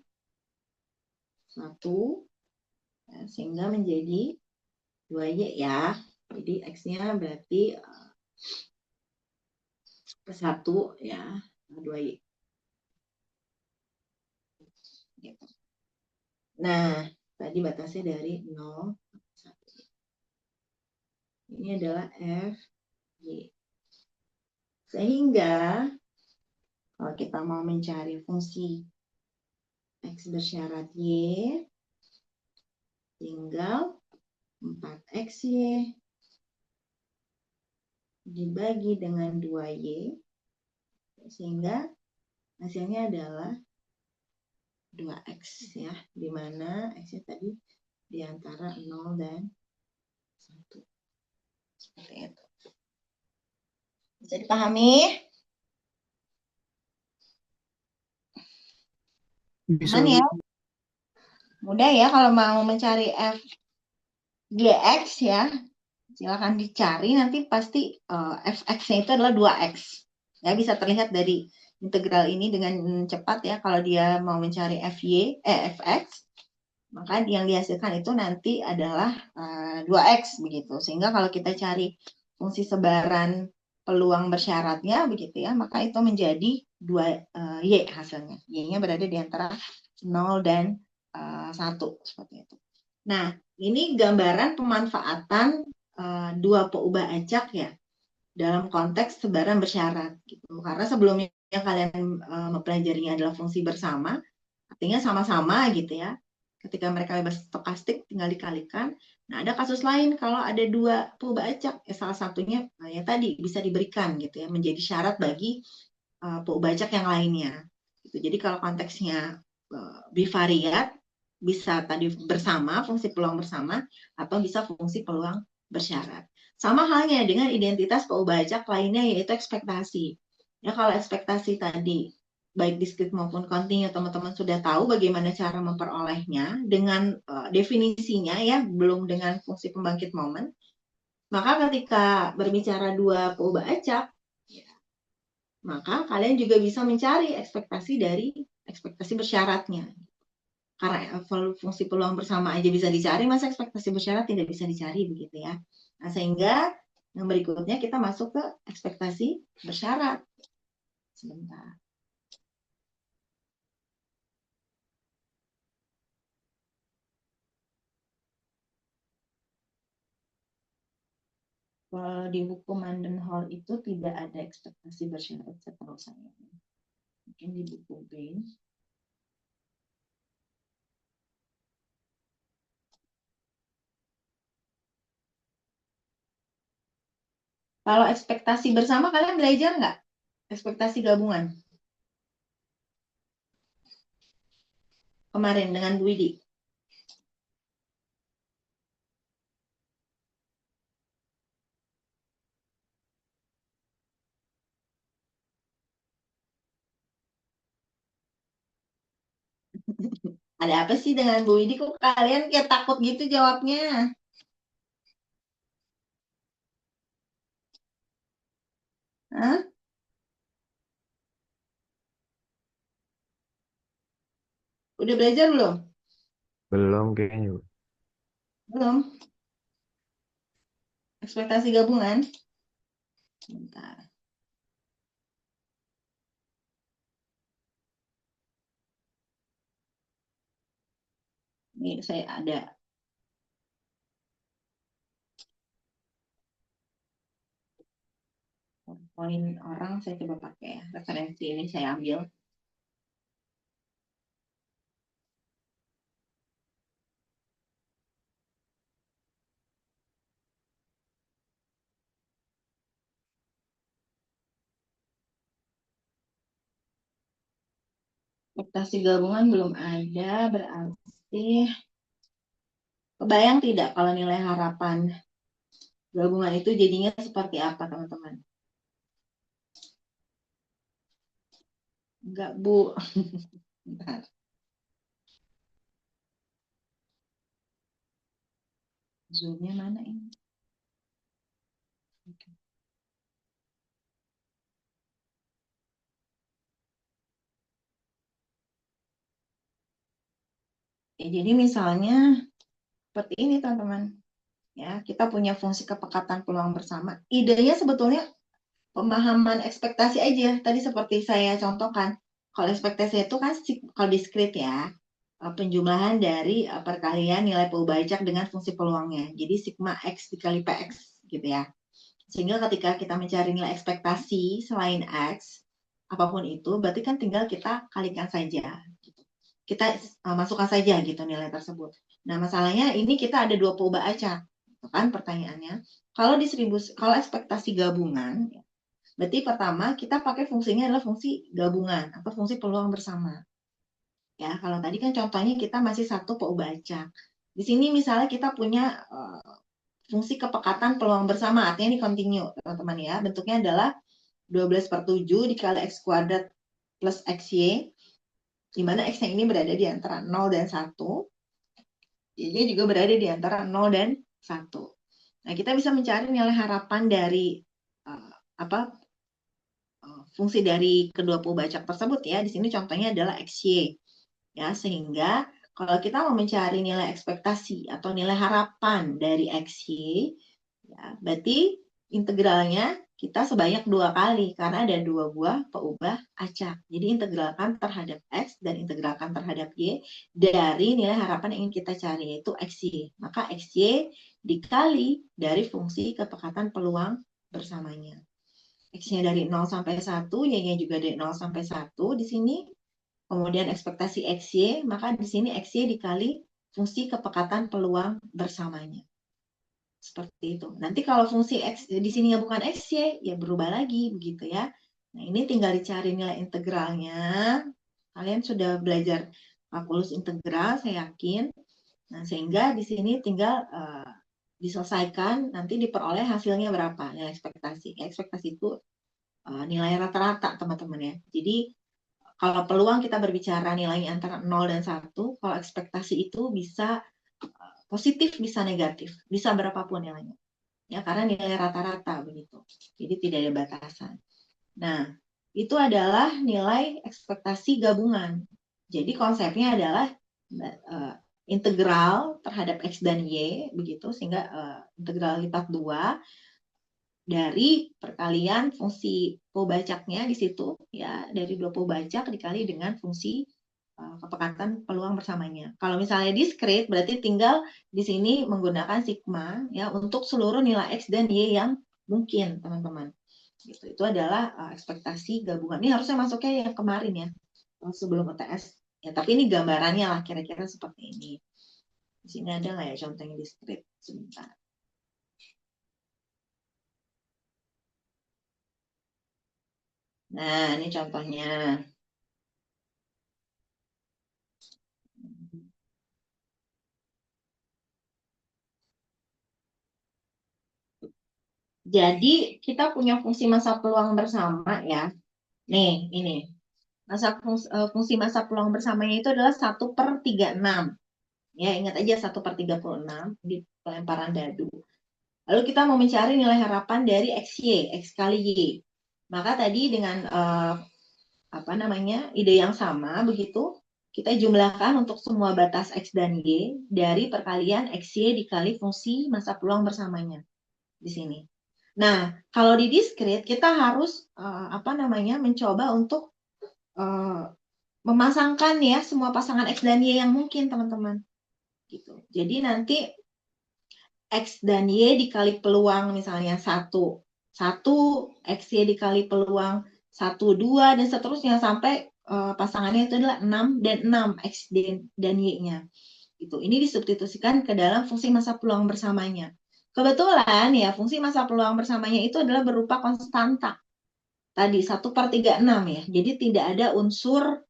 1. Ya, sehingga menjadi 2y ya. Jadi x-nya berarti 1 ya. 2y. Gitu. Nah, tadi batasnya dari 0 sampai 1. Ini adalah f, y. Sehingga kalau kita mau mencari fungsi x bersyarat y, tinggal 4xy dibagi dengan 2y, sehingga hasilnya adalah 2x ya, di mana x-nya tadi di antara 0 dan 1. Seperti itu. Bisa dipahami? Bisa, Aman ya? Bu. Mudah ya kalau mau mencari f dx ya. Silakan dicari, nanti pasti fx-nya itu adalah 2x. Ya, bisa terlihat dari integral ini dengan cepat ya. Kalau dia mau mencari fx, maka yang dihasilkan itu nanti adalah 2x begitu. Sehingga kalau kita cari fungsi sebaran peluang bersyaratnya begitu ya, maka itu menjadi 2y hasilnya. Y-nya berada di antara 0 dan 1 seperti itu. Nah, ini gambaran pemanfaatan dua peubah acak ya dalam konteks sebaran bersyarat gitu. Karena sebelumnya kalian mempelajarinya adalah fungsi bersama, artinya sama-sama gitu ya. Ketika mereka bebas stokastik tinggal dikalikan. Nah, ada kasus lain kalau ada dua peubah acak, salah satunya ya tadi bisa diberikan gitu ya, menjadi syarat bagi peubah acak yang lainnya. Gitu. Jadi kalau konteksnya bivariat bisa tadi bersama, fungsi peluang bersama, atau bisa fungsi peluang bersyarat. Sama halnya dengan identitas peubah acak lainnya yaitu ekspektasi. Ya kalau ekspektasi tadi baik diskrit maupun kontinu teman-teman sudah tahu bagaimana cara memperolehnya dengan definisinya ya, belum dengan fungsi pembangkit momen. Maka ketika berbicara dua peubah acak, ya, maka kalian juga bisa mencari ekspektasi dari ekspektasi bersyaratnya. Karena fungsi peluang bersama aja bisa dicari, masa ekspektasi bersyarat tidak bisa dicari begitu ya. Nah, sehingga yang berikutnya kita masuk ke ekspektasi bersyarat. Sebentar. Kalau di buku Mendenhall itu tidak ada ekspektasi bersyarat setahu saya. Mungkin di buku B. Kalau ekspektasi bersama kalian belajar nggak? Ekspektasi gabungan. kemarin dengan Bu Widi? Ada apa sih dengan Bu Widi? Kok kalian kayak takut gitu jawabnya? Hah? Udah belajar belum? Belum kayaknya, Bu. Belum. Ekspektasi gabungan? Bentar. Ini saya ada poin orang, saya coba pakai ya. Referensi ini saya ambil. Ekspektasi gabungan belum ada, berarti kebayang tidak kalau nilai harapan gabungan itu jadinya seperti apa, teman-teman? Enggak, Bu. Bentar. Zoom-nya mana ini? Oke. Ya, jadi misalnya seperti ini, teman-teman. Ya, kita punya fungsi kepekatan peluang bersama. Idenya sebetulnya pemahaman ekspektasi aja. Tadi seperti saya contohkan. Kalau ekspektasi itu kan kalau diskrit ya, penjumlahan dari perkalian nilai pembajak dengan fungsi peluangnya. Jadi sigma X dikali PX gitu ya. Sehingga ketika kita mencari nilai ekspektasi selain X, apapun itu, berarti kan tinggal kita kalikan saja. Kita masukkan saja gitu nilai tersebut. Nah, masalahnya ini kita ada dua poba acak. Kan pertanyaannya. Kalau ekspektasi gabungan, berarti pertama kita pakai fungsinya adalah fungsi gabungan atau fungsi peluang bersama. Ya, kalau tadi kan contohnya kita masih satu poba acak. Di sini misalnya kita punya fungsi kepekatan peluang bersama, artinya ini continue, teman-teman ya. Bentuknya adalah 12/7 dikali X kuadrat plus XY, di mana X-nya ini berada di antara 0 dan 1, Y-nya juga berada di antara 0 dan 1. Nah, kita bisa mencari nilai harapan dari fungsi dari kedua pembacak tersebut ya. Di sini contohnya adalah XY. Ya, sehingga kalau kita mau mencari nilai ekspektasi atau nilai harapan dari XY, ya, berarti integralnya kita sebanyak 2 kali karena ada 2 buah peubah acak. Jadi integralkan terhadap X dan integralkan terhadap Y dari nilai harapan yang ingin kita cari, yaitu XY. Maka XY dikali dari fungsi kepekatan peluang bersamanya. X-nya dari 0 sampai 1, Y-nya juga dari 0 sampai 1 di sini. Kemudian ekspektasi XY, maka di sini XY dikali fungsi kepekatan peluang bersamanya. Seperti itu. Nanti kalau fungsi X di sininya bukan XY, ya berubah lagi begitu ya. Nah, ini tinggal dicari nilai integralnya. Kalian sudah belajar kalkulus integral, saya yakin. Nah, sehingga di sini tinggal diselesaikan, nanti diperoleh hasilnya berapa, nilai ekspektasi. Ekspektasi itu nilai rata-rata, teman-teman ya. Jadi, kalau peluang kita berbicara nilainya antara 0 dan 1, kalau ekspektasi itu bisa positif, bisa negatif, bisa berapapun nilainya. Ya, karena nilai rata-rata begitu. Jadi tidak ada batasan. Nah, itu adalah nilai ekspektasi gabungan. Jadi konsepnya adalah integral terhadap X dan Y begitu, sehingga integral lipat 2 dari perkalian fungsi pembacaknya di situ ya, dari 2 pembacak dikali dengan fungsi kepekatan peluang bersamanya. Kalau misalnya diskrit berarti tinggal di sini menggunakan sigma ya untuk seluruh nilai X dan Y yang mungkin, teman-teman. Gitu. Itu adalah ekspektasi gabungan. Ini harusnya masuknya yang kemarin ya, sebelum UTS. Ya, tapi ini gambarannya lah kira-kira seperti ini. Di sini ada nggak ya contohnya diskrit? Sebentar. Nah, ini contohnya. Jadi kita punya fungsi masa peluang bersama ya. Nih, ini. Fungsi masa peluang bersamanya itu adalah 1/36. Ya, ingat aja 1/36 di pelemparan dadu. Lalu kita mau mencari nilai harapan dari XY, X kali Y. Maka tadi dengan ide yang sama begitu, kita jumlahkan untuk semua batas X dan Y dari perkalian XY dikali fungsi masa peluang bersamanya di sini. Nah, kalau di diskrit kita harus mencoba untuk memasangkan ya semua pasangan X dan Y yang mungkin, teman-teman. Gitu. Jadi nanti X dan Y dikali peluang misalnya 1, X, Y dikali peluang 1, 2, dan seterusnya sampai pasangannya itu adalah 6 dan 6, X dan Y-nya. Gitu. Ini disubstitusikan ke dalam fungsi masa peluang bersamanya. Kebetulan ya fungsi masa peluang bersamanya itu adalah berupa konstanta. Tadi 1/36 ya. Jadi tidak ada unsur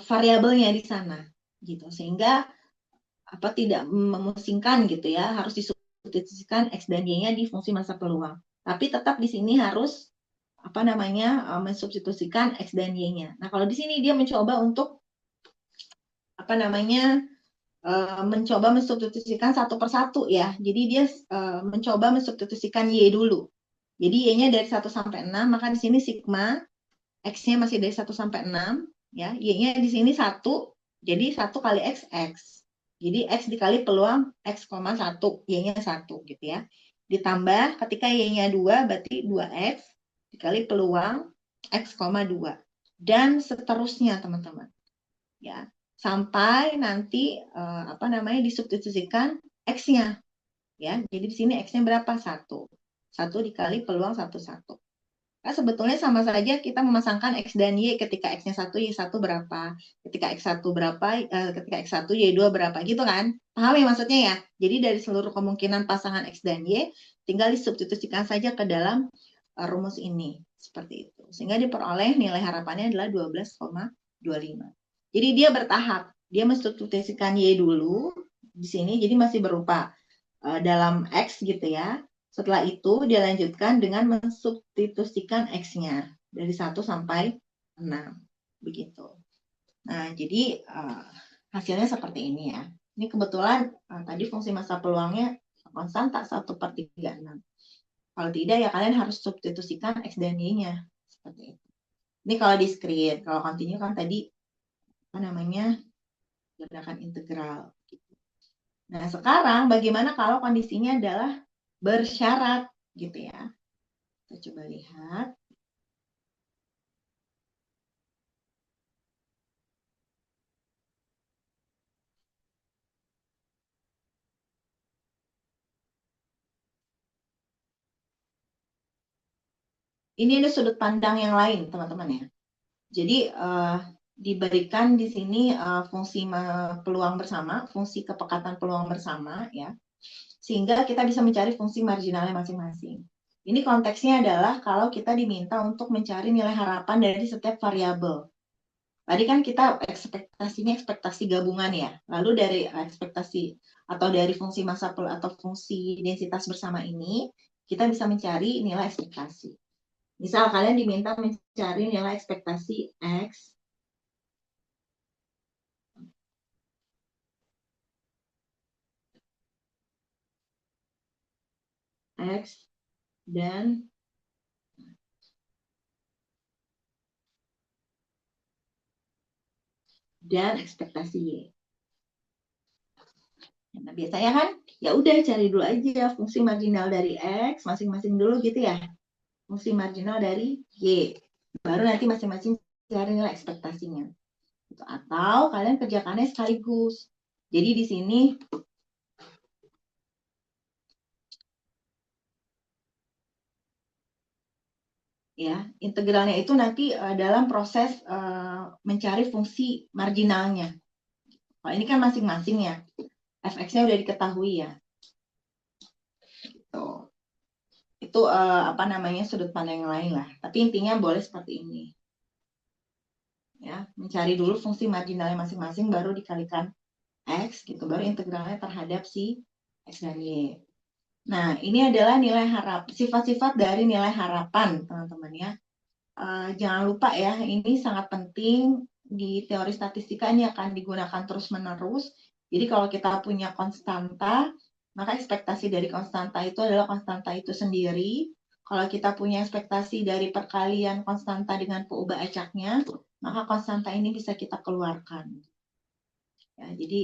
variabelnya di sana gitu, sehingga tidak memusingkan gitu ya, harus disubstitusikan X dan Y-nya di fungsi masa peluang, tapi tetap di sini harus mensubstitusikan X dan Y-nya. Nah, kalau di sini dia mencoba untuk mencoba mensubstitusikan satu persatu ya, jadi dia mencoba mensubstitusikan Y dulu. Jadi Y-nya dari 1 sampai 6, maka di sini sigma X-nya masih dari 1 sampai 6 ya, Y-nya di sini 1, jadi 1 kali X, X. Jadi X dikali peluang X, 1, Y-nya 1 gitu ya. Ditambah ketika Y-nya 2, berarti 2X dikali peluang X, 2. Dan seterusnya, teman-teman. Ya, sampai nanti disubstitusikan X-nya. Ya, jadi di sini X-nya berapa? 1. 1 dikali peluang 1, 1. Nah, sebetulnya sama saja kita memasangkan X dan Y, ketika X-nya 1, Y1 berapa, ketika X1 berapa, ketika X1, Y2 berapa, gitu kan? Paham ya maksudnya ya? Jadi dari seluruh kemungkinan pasangan X dan Y, tinggal disubstitusikan saja ke dalam rumus ini. Seperti itu. Sehingga diperoleh nilai harapannya adalah 12,25. Jadi dia bertahap. Dia mensubstitusikan Y dulu di sini, jadi masih berupa dalam X gitu ya. Setelah itu dilanjutkan dengan mensubstitusikan X-nya dari 1 sampai 6. Begitu. Nah, jadi hasilnya seperti ini ya. Ini kebetulan tadi fungsi masa peluangnya konstanta 1/36. Kalau tidak ya kalian harus substitusikan X dan Y-nya. Seperti itu. Ini kalau diskrit. Kalau kontinu kan tadi gerakan integral. Nah, sekarang bagaimana kalau kondisinya adalah bersyarat gitu ya. Kita coba lihat. Ini ada sudut pandang yang lain, teman-teman ya. Jadi diberikan di sini fungsi peluang bersama, fungsi kepekatan peluang bersama ya. Sehingga kita bisa mencari fungsi marginalnya masing-masing. Ini konteksnya adalah kalau kita diminta untuk mencari nilai harapan dari setiap variabel. Tadi kan kita ekspektasinya ekspektasi gabungan ya. Lalu dari ekspektasi atau dari fungsi masa atau fungsi densitas bersama ini, kita bisa mencari nilai ekspektasi. Misal kalian diminta mencari nilai ekspektasi X dan ekspektasi Y. Nah, biasanya kan ya udah cari dulu aja fungsi marginal dari X masing-masing dulu gitu ya. Fungsi marginal dari Y. Baru nanti masing-masing cari nilai ekspektasinya. Atau kalian kerjakannya sekaligus. Jadi di sini ya, integralnya itu nanti dalam proses mencari fungsi marginalnya. Kalau ini kan masing-masing ya. Fx-nya udah diketahui ya. Gitu. Itu sudut pandang yang lain lah. Tapi intinya boleh seperti ini. Ya, mencari dulu fungsi marginalnya masing-masing baru dikalikan X gitu, baru integralnya terhadap si X dan Y. Nah, ini adalah nilai harap, sifat-sifat dari nilai harapan, teman-teman ya. Jangan lupa ya, ini sangat penting di teori statistika, ini akan digunakan terus-menerus. Jadi kalau kita punya konstanta, maka ekspektasi dari konstanta itu adalah konstanta itu sendiri. Kalau kita punya ekspektasi dari perkalian konstanta dengan peubah acaknya, maka konstanta ini bisa kita keluarkan. Ya, jadi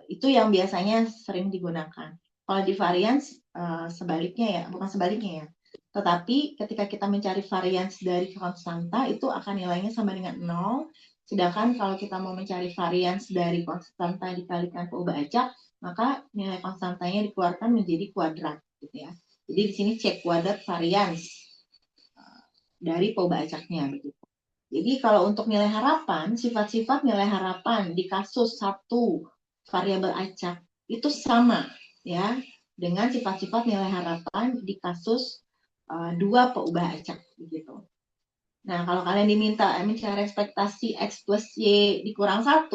itu yang biasanya sering digunakan. Kalau di variance sebaliknya ya, bukan sebaliknya ya. Tetapi ketika kita mencari variance dari konstanta itu akan nilainya sama dengan 0. Sedangkan kalau kita mau mencari variance dari konstanta dikalikan peubah acak, maka nilai konstantanya dikeluarkan menjadi kuadrat gitu ya. Jadi di sini cek kuadrat variance dari peubah acaknya begitu. Jadi kalau untuk nilai harapan, sifat-sifat nilai harapan di kasus satu variabel acak itu sama ya dengan sifat-sifat nilai harapan di kasus dua peubah acak begitu. Nah, kalau kalian diminta mencari ekspektasi X plus Y dikurang 1,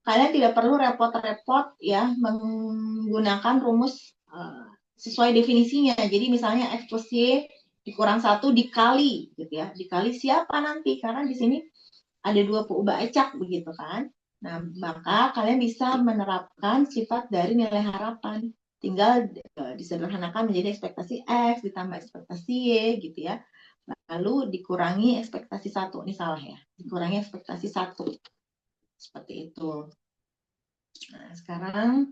kalian tidak perlu repot-repot ya menggunakan rumus sesuai definisinya. Jadi misalnya X plus Y dikurang 1 dikali gitu ya. Dikali siapa nanti? Karena di sini ada dua peubah acak begitu kan. Nah, maka kalian bisa menerapkan sifat dari nilai harapan. Tinggal disederhanakan menjadi ekspektasi X ditambah ekspektasi Y gitu ya. Lalu dikurangi ekspektasi 1. Ini salah ya. Dikurangi ekspektasi 1. Seperti itu. Nah, sekarang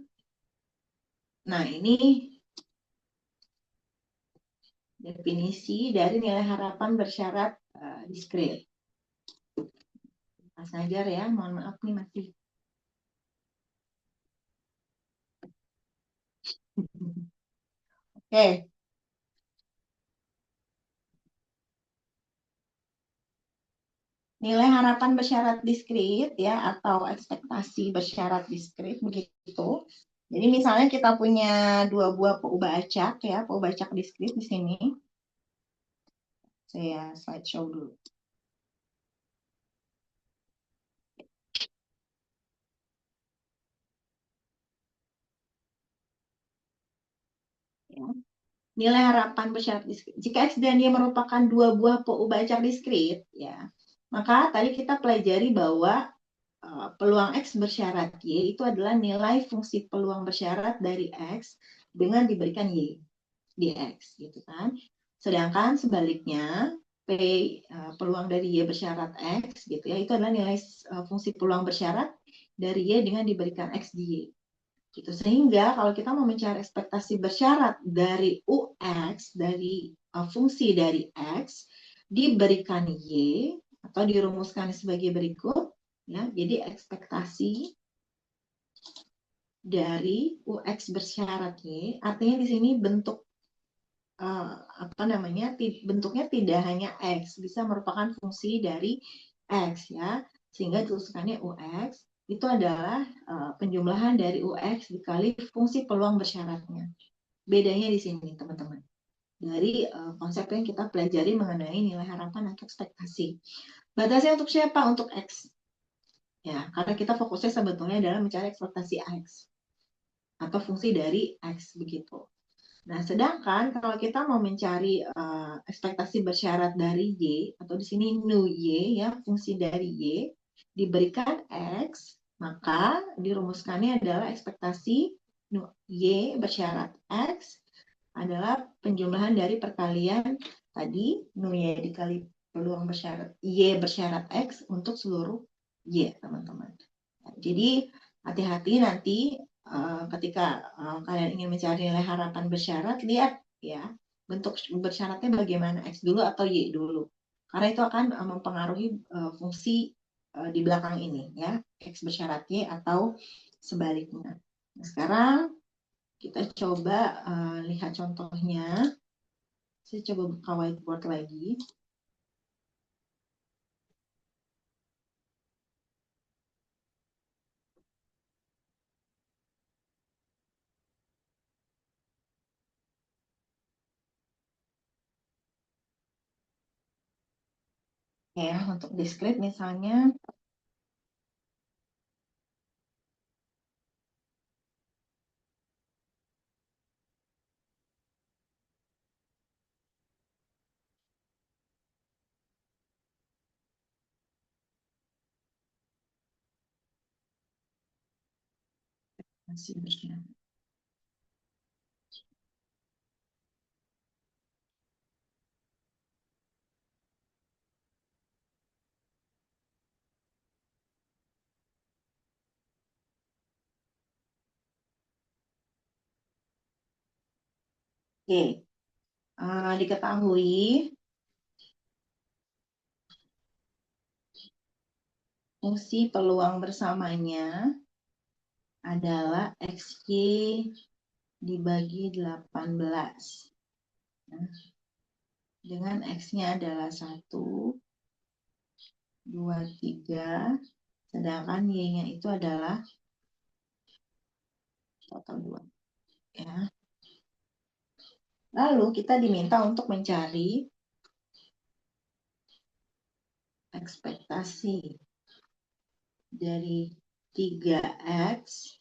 ini definisi dari nilai harapan bersyarat diskrit. Mas Ajar ya, mohon maaf nih masih. Oke. Nilai harapan bersyarat diskrit ya atau ekspektasi bersyarat diskrit begitu. Jadi misalnya kita punya dua buah peubah acak ya, peubah acak diskrit di sini. Saya slideshow dulu. Ya. Nilai harapan bersyarat diskrit. Jika X dan Y merupakan dua buah peubah acak diskrit, ya, maka tadi kita pelajari bahwa peluang X bersyarat Y itu adalah nilai fungsi peluang bersyarat dari X dengan diberikan Y di X, gitu kan. Sedangkan sebaliknya, P peluang dari Y bersyarat X, gitu ya, itu adalah nilai fungsi peluang bersyarat dari Y dengan diberikan X di Y. Gitu. Sehingga kalau kita mau mencari ekspektasi bersyarat dari UX, dari fungsi dari X, diberikan Y, atau dirumuskan sebagai berikut, ya. Jadi ekspektasi dari UX bersyarat Y, artinya di sini bentuk bentuknya tidak hanya X, bisa merupakan fungsi dari X ya, sehingga dituliskannya UX itu adalah penjumlahan dari UX dikali fungsi peluang bersyaratnya. Bedanya di sini teman-teman. Dari konsep yang kita pelajari mengenai nilai harapan atau ekspektasi. Batasnya untuk siapa? Untuk X. Ya, karena kita fokusnya sebetulnya adalah mencari ekspektasi X atau fungsi dari X begitu. Nah, sedangkan kalau kita mau mencari ekspektasi bersyarat dari Y, atau di sini nu Y, ya, fungsi dari Y, diberikan X, maka dirumuskannya adalah ekspektasi nu Y bersyarat X adalah penjumlahan dari perkalian tadi, nu Y dikali peluang bersyarat Y bersyarat X untuk seluruh Y, teman-teman. Nah, jadi, hati-hati nanti ketika kalian ingin mencari nilai harapan bersyarat, lihat ya bentuk bersyaratnya bagaimana, X dulu atau Y dulu. Karena itu akan mempengaruhi fungsi di belakang ini ya, X bersyarat Y atau sebaliknya. Nah, sekarang kita coba lihat contohnya. Saya coba buka whiteboard lagi. Ya, untuk diskrit misalnya Masih bersyarat. Oke, diketahui fungsi peluang bersamanya adalah XY dibagi 18. Nah, dengan X-nya adalah 1, 2, 3, sedangkan Y-nya itu adalah total 2. Ya. Lalu kita diminta untuk mencari ekspektasi dari 3X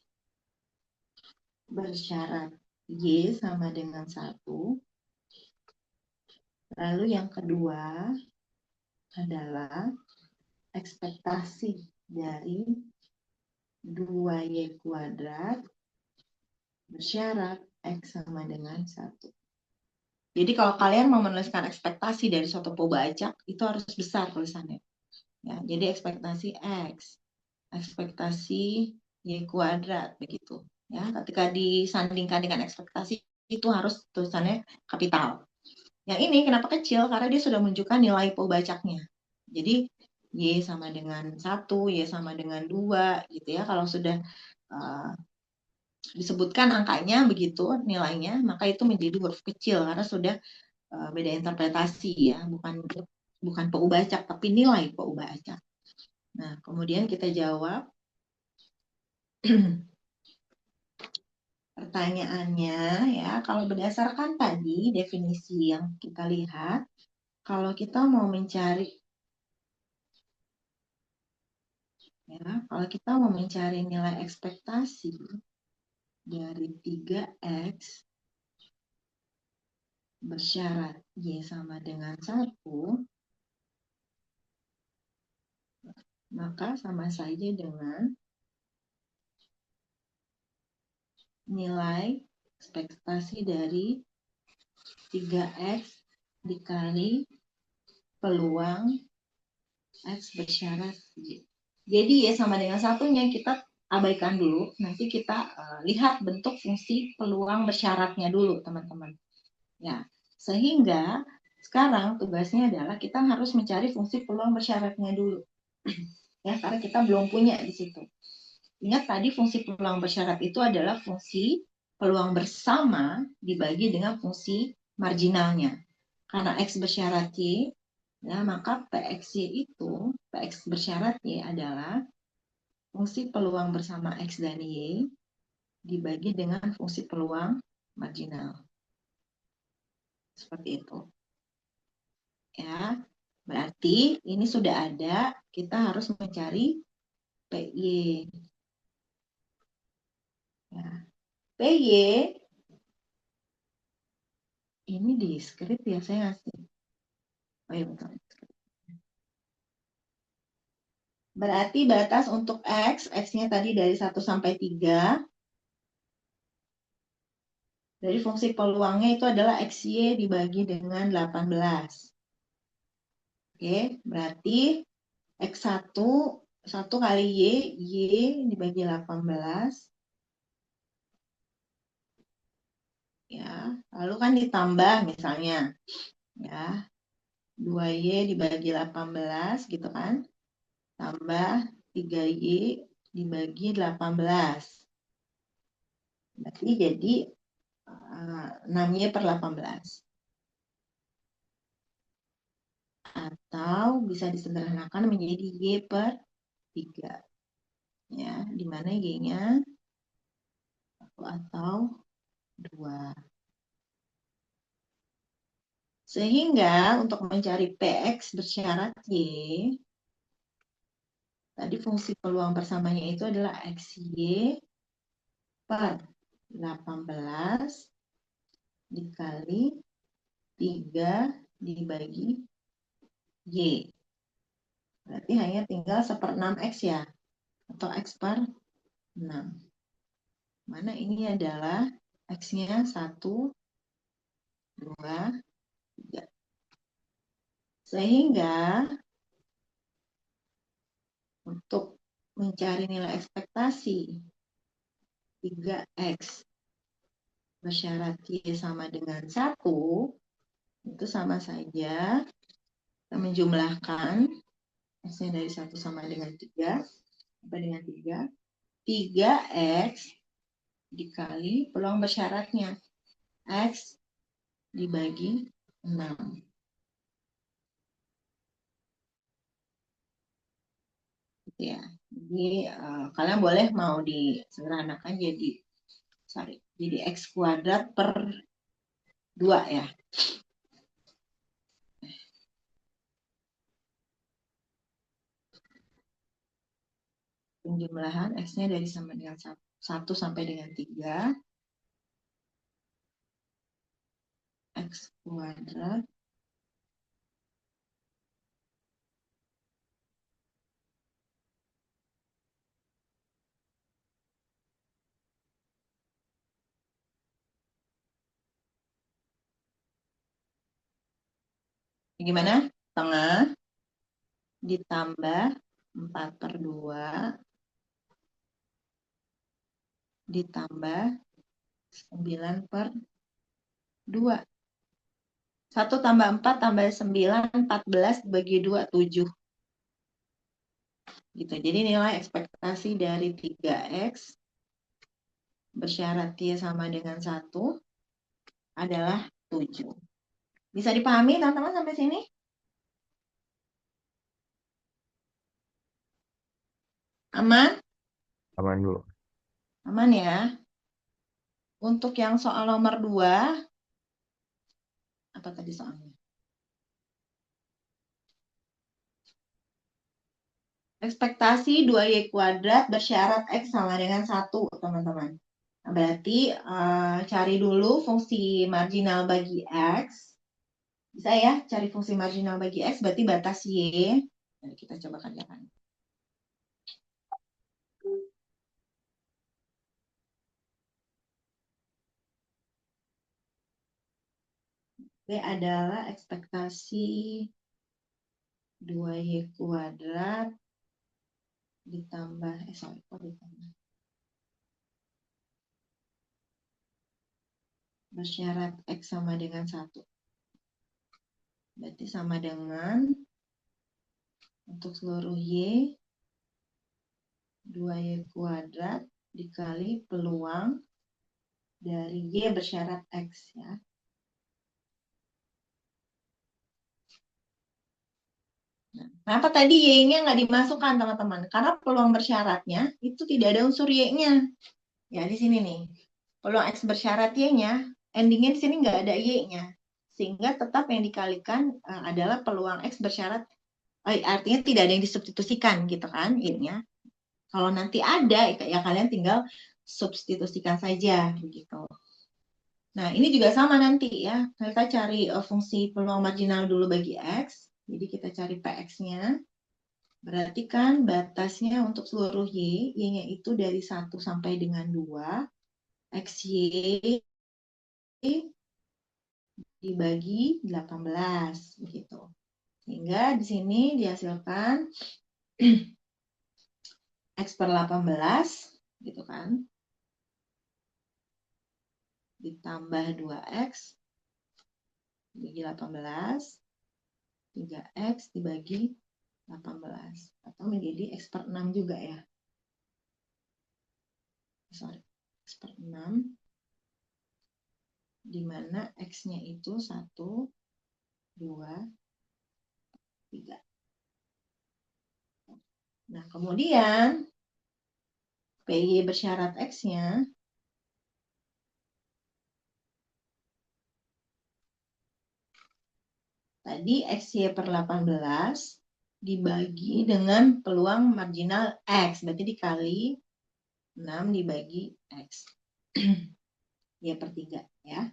bersyarat Y sama dengan 1. Lalu yang kedua adalah ekspektasi dari 2Y kuadrat bersyarat X sama dengan 1. Jadi kalau kalian mau menuliskan ekspektasi dari suatu pembajak, itu harus besar tulisannya. Ya, jadi ekspektasi X, ekspektasi Y kuadrat, begitu. Ya, ketika disandingkan dengan ekspektasi, itu harus tulisannya kapital. Yang ini kenapa kecil? Karena dia sudah menunjukkan nilai pembajaknya. Jadi Y sama dengan 1, Y sama dengan 2, gitu ya. Kalau sudah disebutkan angkanya begitu, nilainya, maka itu menjadi huruf kecil karena sudah beda interpretasi ya, bukan pembajak tapi nilai pembajak. Nah, kemudian kita jawab pertanyaannya ya, kalau berdasarkan tadi definisi yang kita lihat, kalau kita mau mencari nilai ekspektasi dari 3X bersyarat Y sama dengan 1, maka sama saja dengan nilai ekspektasi dari 3X dikali peluang X bersyarat Y. Jadi Y sama dengan 1-nya kita abaikan dulu, nanti kita lihat bentuk fungsi peluang bersyaratnya dulu, teman-teman. Ya, sehingga sekarang tugasnya adalah kita harus mencari fungsi peluang bersyaratnya dulu. Ya, karena kita belum punya di situ. Ingat tadi fungsi peluang bersyarat itu adalah fungsi peluang bersama dibagi dengan fungsi marginalnya. Karena X bersyarat Y, ya, maka PXY itu, PX bersyarat Y adalah fungsi peluang bersama X dan Y dibagi dengan fungsi peluang marginal. Seperti itu. Ya, berarti ini sudah ada, kita harus mencari PY. Ya. PY ini di script ya saya ngasih. Oh iya betul. Berarti batas untuk X, X-nya tadi dari 1 sampai 3. Dari fungsi peluangnya itu adalah XY dibagi dengan 18. Oke, berarti X1, 1 kali Y dibagi 18. Ya, lalu kan ditambah misalnya. Ya, 2Y dibagi 18 gitu kan. Tambah 3Y dibagi 18. Berarti jadi 6Y per 18. Atau bisa disederhanakan menjadi Y per 3. Ya, di mana Y-nya 1 atau 2. Sehingga untuk mencari PX bersyarat Y, tadi fungsi peluang bersamanya itu adalah XY per 18 dikali 3 dibagi Y. Berarti hanya tinggal 1/6 X ya, atau X per 6. Mana ini adalah X-nya 1, 2, 3. Sehingga untuk mencari nilai ekspektasi 3X bersyarat Y sama dengan 1, itu sama saja kita menjumlahkan X-nya dari 1 sama dengan 3, sampai dengan 3. 3X dikali peluang bersyaratnya. X dibagi 6. Gitu ya. Jadi kalian boleh mau disederhanakan jadi X kuadrat per 2 ya. Penjumlahan X-nya dari sama dengan 1 sampai dengan 3. X kuadrat gimana? Tengah ditambah 4/2 ditambah 9/2. 1 tambah 4 tambah 9, 14 bagi 2, 7. Gitu. Jadi nilai ekspektasi dari 3X bersyarat Y sama dengan 1 adalah 7. Bisa dipahami teman-teman sampai sini? Aman? Aman, Bu. Aman ya. Untuk yang soal nomor 2, apa tadi soalnya? Ekspektasi 2Y kuadrat bersyarat X sama dengan 1, teman-teman. Nah, berarti cari dulu fungsi marginal bagi X. Bisa ya, cari fungsi marginal bagi X, berarti batas Y. Jadi kita coba kerjakan. B adalah ekspektasi 2Y kuadrat ditambah, bersyarat X sama dengan 1. Berarti sama dengan untuk seluruh Y, 2Y kuadrat dikali peluang dari Y bersyarat X ya. Nah, kenapa tadi Y-nya nggak dimasukkan teman-teman? Karena peluang bersyaratnya itu tidak ada unsur Y-nya. Ya di sini nih, peluang X bersyarat Y-nya, endingnya di sini nggak ada Y-nya. Sehingga tetap yang dikalikan adalah peluang X bersyarat, artinya tidak ada yang disubstitusikan gitu kan Y-nya. Kalau nanti ada, ya kalian tinggal substitusikan saja begitu. Nah, ini juga sama nanti ya. Kita cari fungsi peluang marginal dulu bagi X. Jadi kita cari PX-nya. Berarti kan batasnya untuk seluruh Y, Y-nya itu dari 1 sampai dengan 2. XY dibagi 18. Begitu. Sehingga di sini dihasilkan X per 18. Gitu kan. Ditambah 2X dibagi 18. 3X dibagi 18. Atau menjadi X per 6 juga ya. Sorry. X per 6. Di mana X-nya itu 1, 2, 3. Nah, kemudian PY bersyarat X-nya tadi XY per 18 dibagi dengan peluang marginal X. Berarti dikali 6 dibagi X. Y per 3 ya.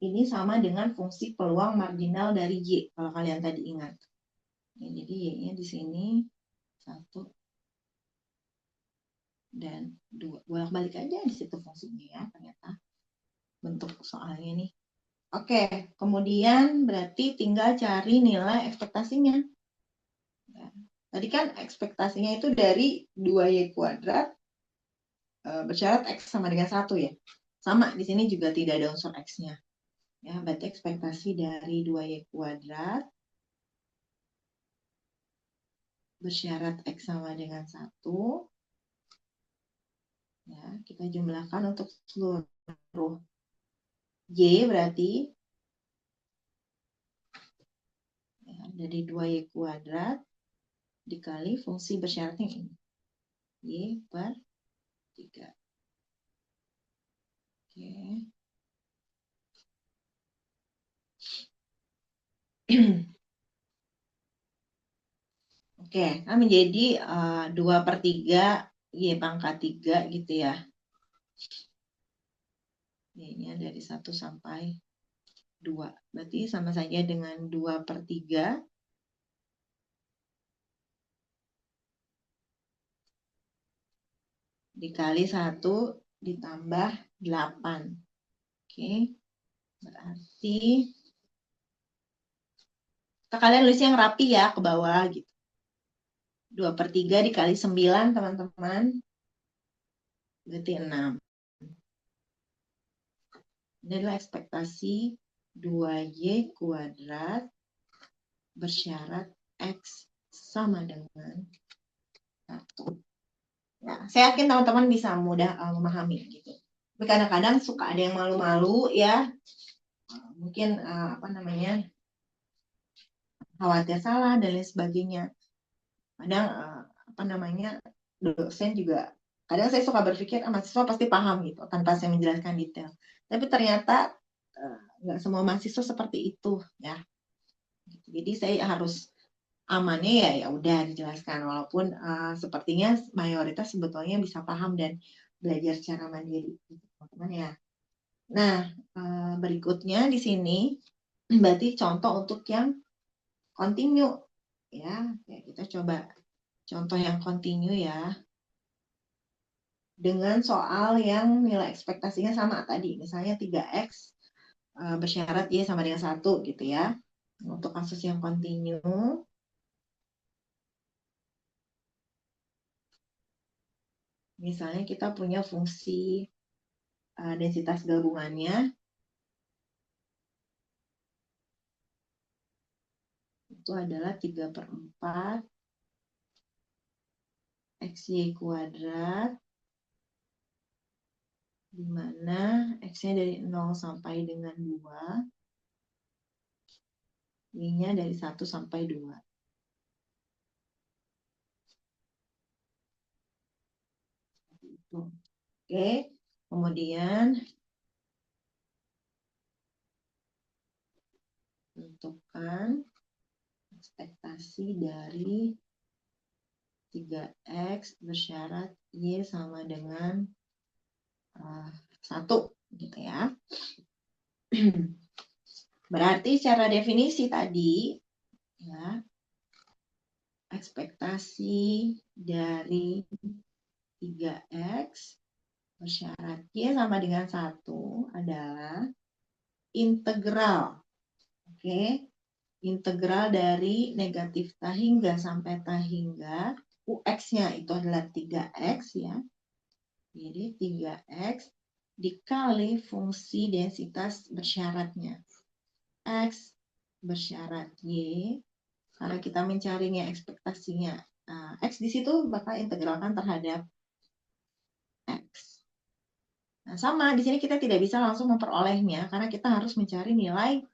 ini sama dengan fungsi peluang marginal dari Y, kalau kalian tadi ingat. Ya, jadi Y-nya di sini 1 dan 2. Bolak-balik aja di situ fungsinya ya, ternyata bentuk soalnya nih. Oke, kemudian berarti tinggal cari nilai ekspektasinya. Ya. Tadi kan ekspektasinya itu dari 2Y kuadrat bersyarat X sama dengan 1 ya. Sama, di sini juga tidak ada unsur X-nya. Ya, berarti ekspektasi dari 2Y kuadrat bersyarat X sama dengan 1. Ya, kita jumlahkan untuk seluruh Y berarti ya, dari 2Y kuadrat dikali fungsi bersyaratnya ini. Y per 3. Oke. Oke, nah menjadi 2/3 Y pangkat 3 gitu ya. Y-nya dari 1 sampai 2. Berarti sama saja dengan 2/3 dikali 1 ditambah 8. Oke, berarti kalian nulis yang rapi ya ke bawah gitu. 2/3 dikali 9 teman-teman. Berarti 6. Ini adalah ekspektasi 2Y kuadrat bersyarat X sama dengan 1. Nah, saya yakin teman-teman bisa mudah memahami gitu. Tapi kadang-kadang suka ada yang malu-malu ya. Mungkin khawatir salah dan lain sebagainya. Kadang dosen juga kadang saya suka berpikir mahasiswa pasti paham gitu tanpa saya menjelaskan detail. Tapi ternyata nggak semua mahasiswa seperti itu ya. Jadi saya harus amannya ya udah dijelaskan walaupun sepertinya mayoritas sebetulnya bisa paham dan belajar secara mandiri teman-teman ya. Nah, berikutnya di sini berarti contoh untuk yang continue ya. Kita coba contoh yang continue ya. Dengan soal yang nilai ekspektasinya sama tadi, misalnya 3X bersyarat Y sama dengan 1 gitu ya. Untuk kasus yang continue, misalnya kita punya fungsi densitas gabungannya itu adalah 3/4 XY kuadrat, di mana X-nya dari 0 sampai dengan 2, Y-nya dari 1 sampai 2. Oke, kemudian tentukan ekspektasi dari 3X bersyarat Y sama dengan 1 gitu ya. Berarti secara definisi tadi ya, ekspektasi dari 3X bersyarat Y sama dengan 1 adalah integral. Oke. Integral dari negatif tahingga sampai tahingga UX-nya itu adalah 3X ya. Jadi 3X dikali fungsi densitas bersyaratnya. X bersyarat Y, karena kita mencarinya ekspektasinya X di situ bakal integralkan terhadap X. Nah, sama di sini kita tidak bisa langsung memperolehnya karena kita harus mencari nilai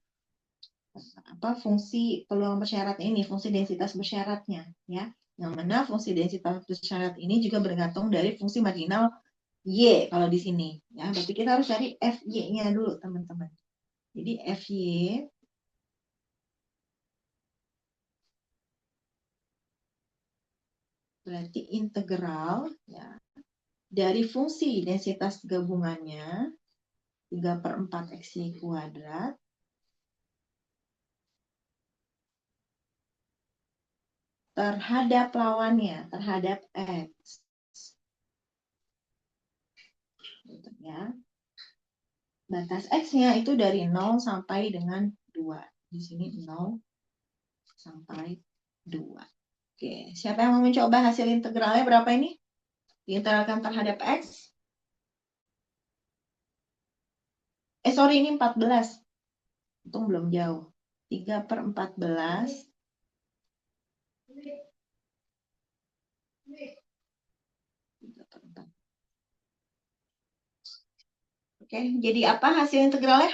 fungsi peluang bersyarat ini, fungsi densitas bersyaratnya ya. Yang mana fungsi densitas bersyarat ini juga bergantung dari fungsi marginal Y kalau di sini ya. Berarti kita harus cari FY-nya dulu teman-teman. Jadi FY berarti integral ya dari fungsi densitas gabungannya 3/4 XY kuadrat terhadap lawannya, terhadap X. Gitu ya. Batas X-nya itu dari 0 sampai dengan 2. Di sini 0 sampai 2. Oke, siapa yang mau mencoba hasil integralnya berapa ini? Diintegralkan terhadap X. Sorry, ini 14. Untung belum jauh. 3/14. Oke, jadi apa hasil integralnya?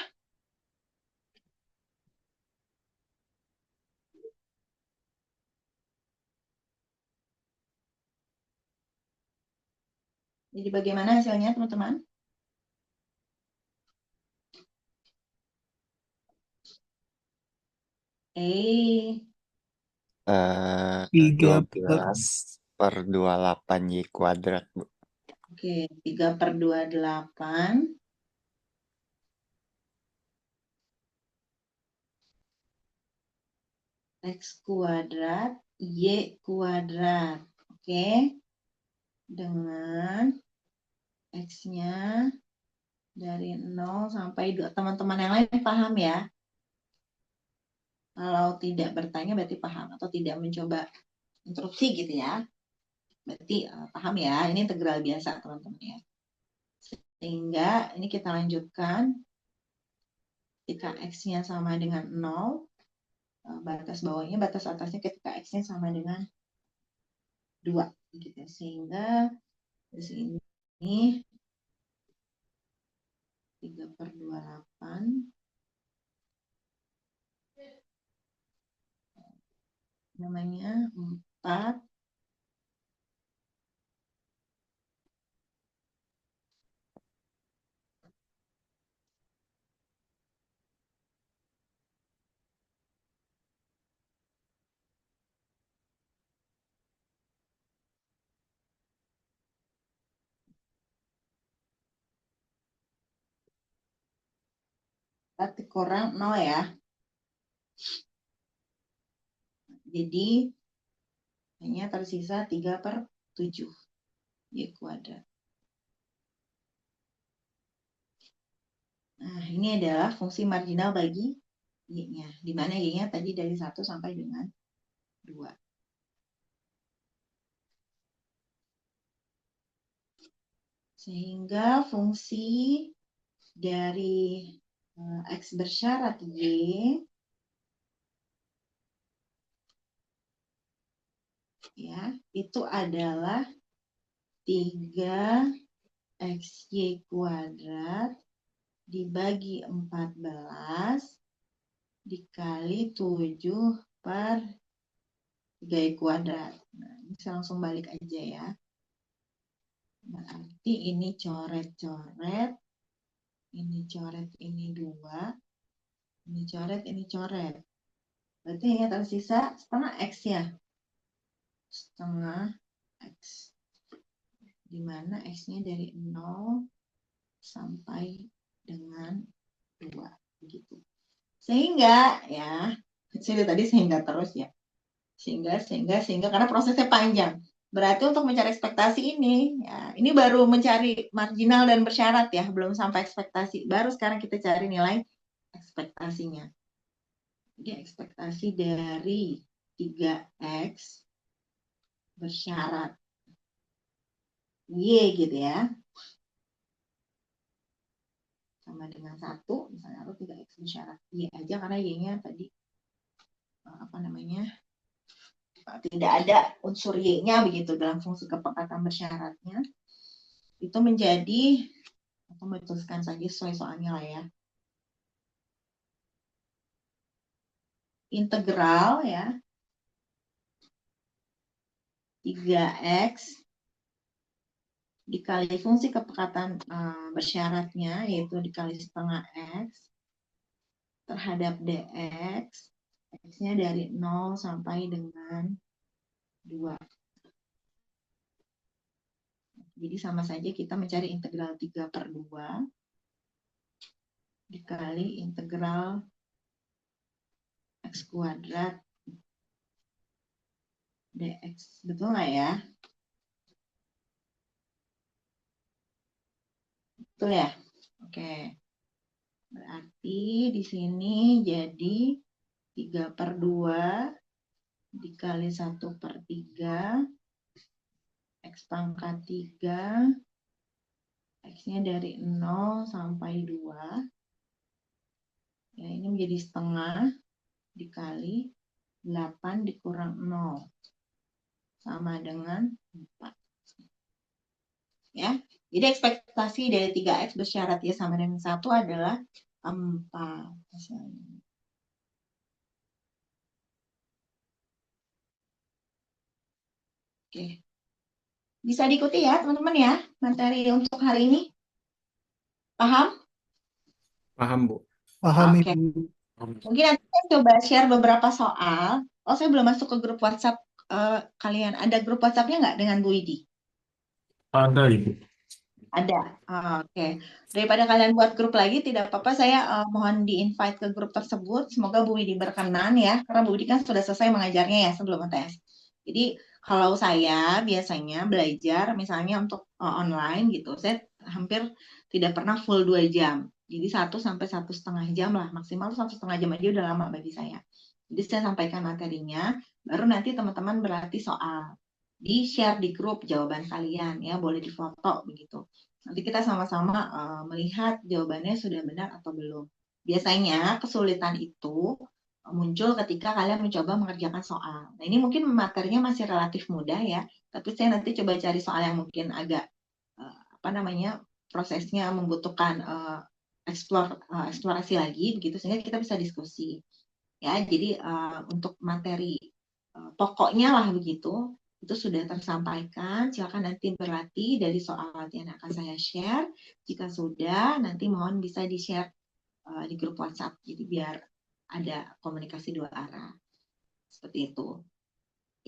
Jadi bagaimana hasilnya, teman-teman? Eh, 3 per 12/28 Y kuadrat, Bu. Oke, 3/28 X kuadrat Y kuadrat. Oke, dengan X-nya dari 0 sampai 2. Teman-teman yang lain paham ya? Kalau tidak bertanya berarti paham, atau tidak mencoba interupsi gitu ya. Berarti paham ya, ini integral biasa teman-teman ya. Sehingga ini kita lanjutkan. Ketika X-nya sama dengan 0, batas bawahnya, batas atasnya ketika X-nya sama dengan 2. Gitu. Sehingga di sini 3/28 namanya 4 kurang 0 ya. Jadi hanya tersisa 3/7 Y kuadrat. Nah, ini adalah fungsi marginal bagi Y-nya. Di mana Y-nya tadi dari 1 sampai dengan 2. Sehingga fungsi dari X bersyarat Y ya, itu adalah 3XY kuadrat dibagi 14 dikali 7/3Y kuadrat. Nah, ini saya langsung balik aja ya. Berarti ini coret-coret, ini coret, ini 2, ini coret, ini coret. Berarti hanya tersisa setengah X ya. Setengah X. Di mana X-nya dari 0 sampai dengan 2. Begitu. Sehingga ya, saya tadi sehingga terus ya. Sehingga karena prosesnya panjang. Berarti untuk mencari ekspektasi ini, ya, ini baru mencari marginal dan bersyarat ya, belum sampai ekspektasi. Baru sekarang kita cari nilai ekspektasinya. Jadi ekspektasi dari 3X bersyarat Y gitu ya. Sama dengan 1, misalnya atau 3X bersyarat Y aja karena Y-nya tadi tidak ada unsur Y-nya begitu dalam fungsi kepekatan bersyaratnya. Itu menjadi, atau menuliskan saja sesuai soalnya lah ya. Integral ya 3X dikali fungsi kepekatan bersyaratnya, yaitu dikali setengah X terhadap dx, X-nya dari 0 sampai dengan 2. Jadi sama saja kita mencari integral 3/2 dikali integral X kuadrat dx. Betul nggak ya? Betul ya? Oke. Berarti di sini jadi 3/2 dikali 1/3 X pangkat 3, X-nya dari 0 sampai 2. Ya, ini menjadi setengah dikali 8 dikurang 0. Sama dengan 4. Ya, jadi ekspektasi dari 3X bersyarat ya sama dengan 1 adalah 4. Oke. Bisa diikuti ya teman-teman ya materi untuk hari ini. Paham? Paham, Bu. Paham, Oke. Ibu. Mungkin nanti saya coba share beberapa soal. Oh, saya belum masuk ke grup WhatsApp kalian. Ada grup WhatsApp-nya nggak dengan Bu Idi? Ada, Ibu. Ada. Oke. Daripada kalian buat grup lagi, tidak apa-apa. Saya mohon di-invite ke grup tersebut. Semoga Bu Idi berkenan ya. Karena Bu Idi kan sudah selesai mengajarnya ya sebelum UTS. Jadi kalau saya biasanya belajar misalnya untuk online gitu, saya hampir tidak pernah full 2 jam. Jadi 1 sampai 1,5 jam lah. Maksimal 1,5 jam aja udah lama bagi saya. Jadi saya sampaikan materinya, baru nanti teman-teman berlatih soal. Di-share di grup jawaban kalian ya, boleh difoto begitu. Nanti kita sama-sama melihat jawabannya sudah benar atau belum. Biasanya kesulitan itu muncul ketika kalian mencoba mengerjakan soal. Nah, ini mungkin materinya masih relatif mudah ya, tapi saya nanti coba cari soal yang mungkin agak prosesnya membutuhkan eksplorasi lagi begitu sehingga kita bisa diskusi. Ya, jadi untuk materi pokoknya lah begitu itu sudah tersampaikan. Silakan nanti berlatih dari soal latihan yang akan saya share. Jika sudah, nanti mohon bisa di-share di grup WhatsApp. Jadi biar ada komunikasi 2 arah. Seperti itu.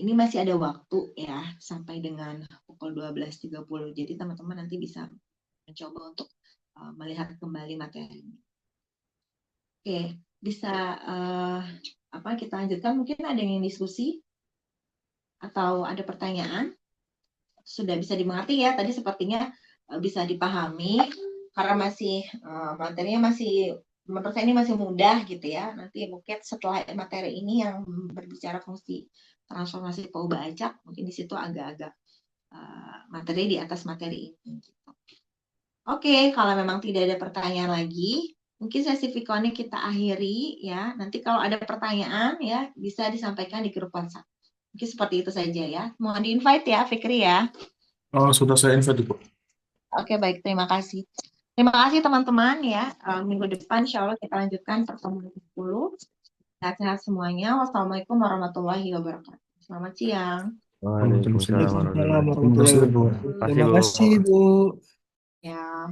Ini masih ada waktu ya sampai dengan pukul 12.30. Jadi teman-teman nanti bisa mencoba untuk melihat kembali materi ini. Oke, bisa kita lanjutkan? Mungkin ada yang diskusi atau ada pertanyaan? Sudah bisa dimengerti ya, tadi sepertinya bisa dipahami karena masih materinya masih menurut saya ini masih mudah gitu ya. Nanti mungkin setelah materi ini yang berbicara fungsi transformasi Pauba acak, mungkin di situ agak-agak materi di atas materi ini. Gitu. Oke, kalau memang tidak ada pertanyaan lagi, mungkin sesi Vikonik kita akhiri ya. Nanti kalau ada pertanyaan ya bisa disampaikan di grup WhatsApp. Mungkin seperti itu saja ya. Mohon di-invite ya, Fikri ya. Oh, sudah saya invite, Ibu. Oke, baik. Terima kasih. Terima kasih teman-teman ya. Minggu depan insya Allah kita lanjutkan pertemuan ke-10. Sehat-sehat semuanya. Wassalamualaikum warahmatullahi wabarakatuh. Selamat siang. Waalaikumsalam Waalaikumsalam warahmatullahi warahmatullahi wabarakatuh. wabarakatuh. Terima kasih, Terima Bu. kasih, Bu. Ya.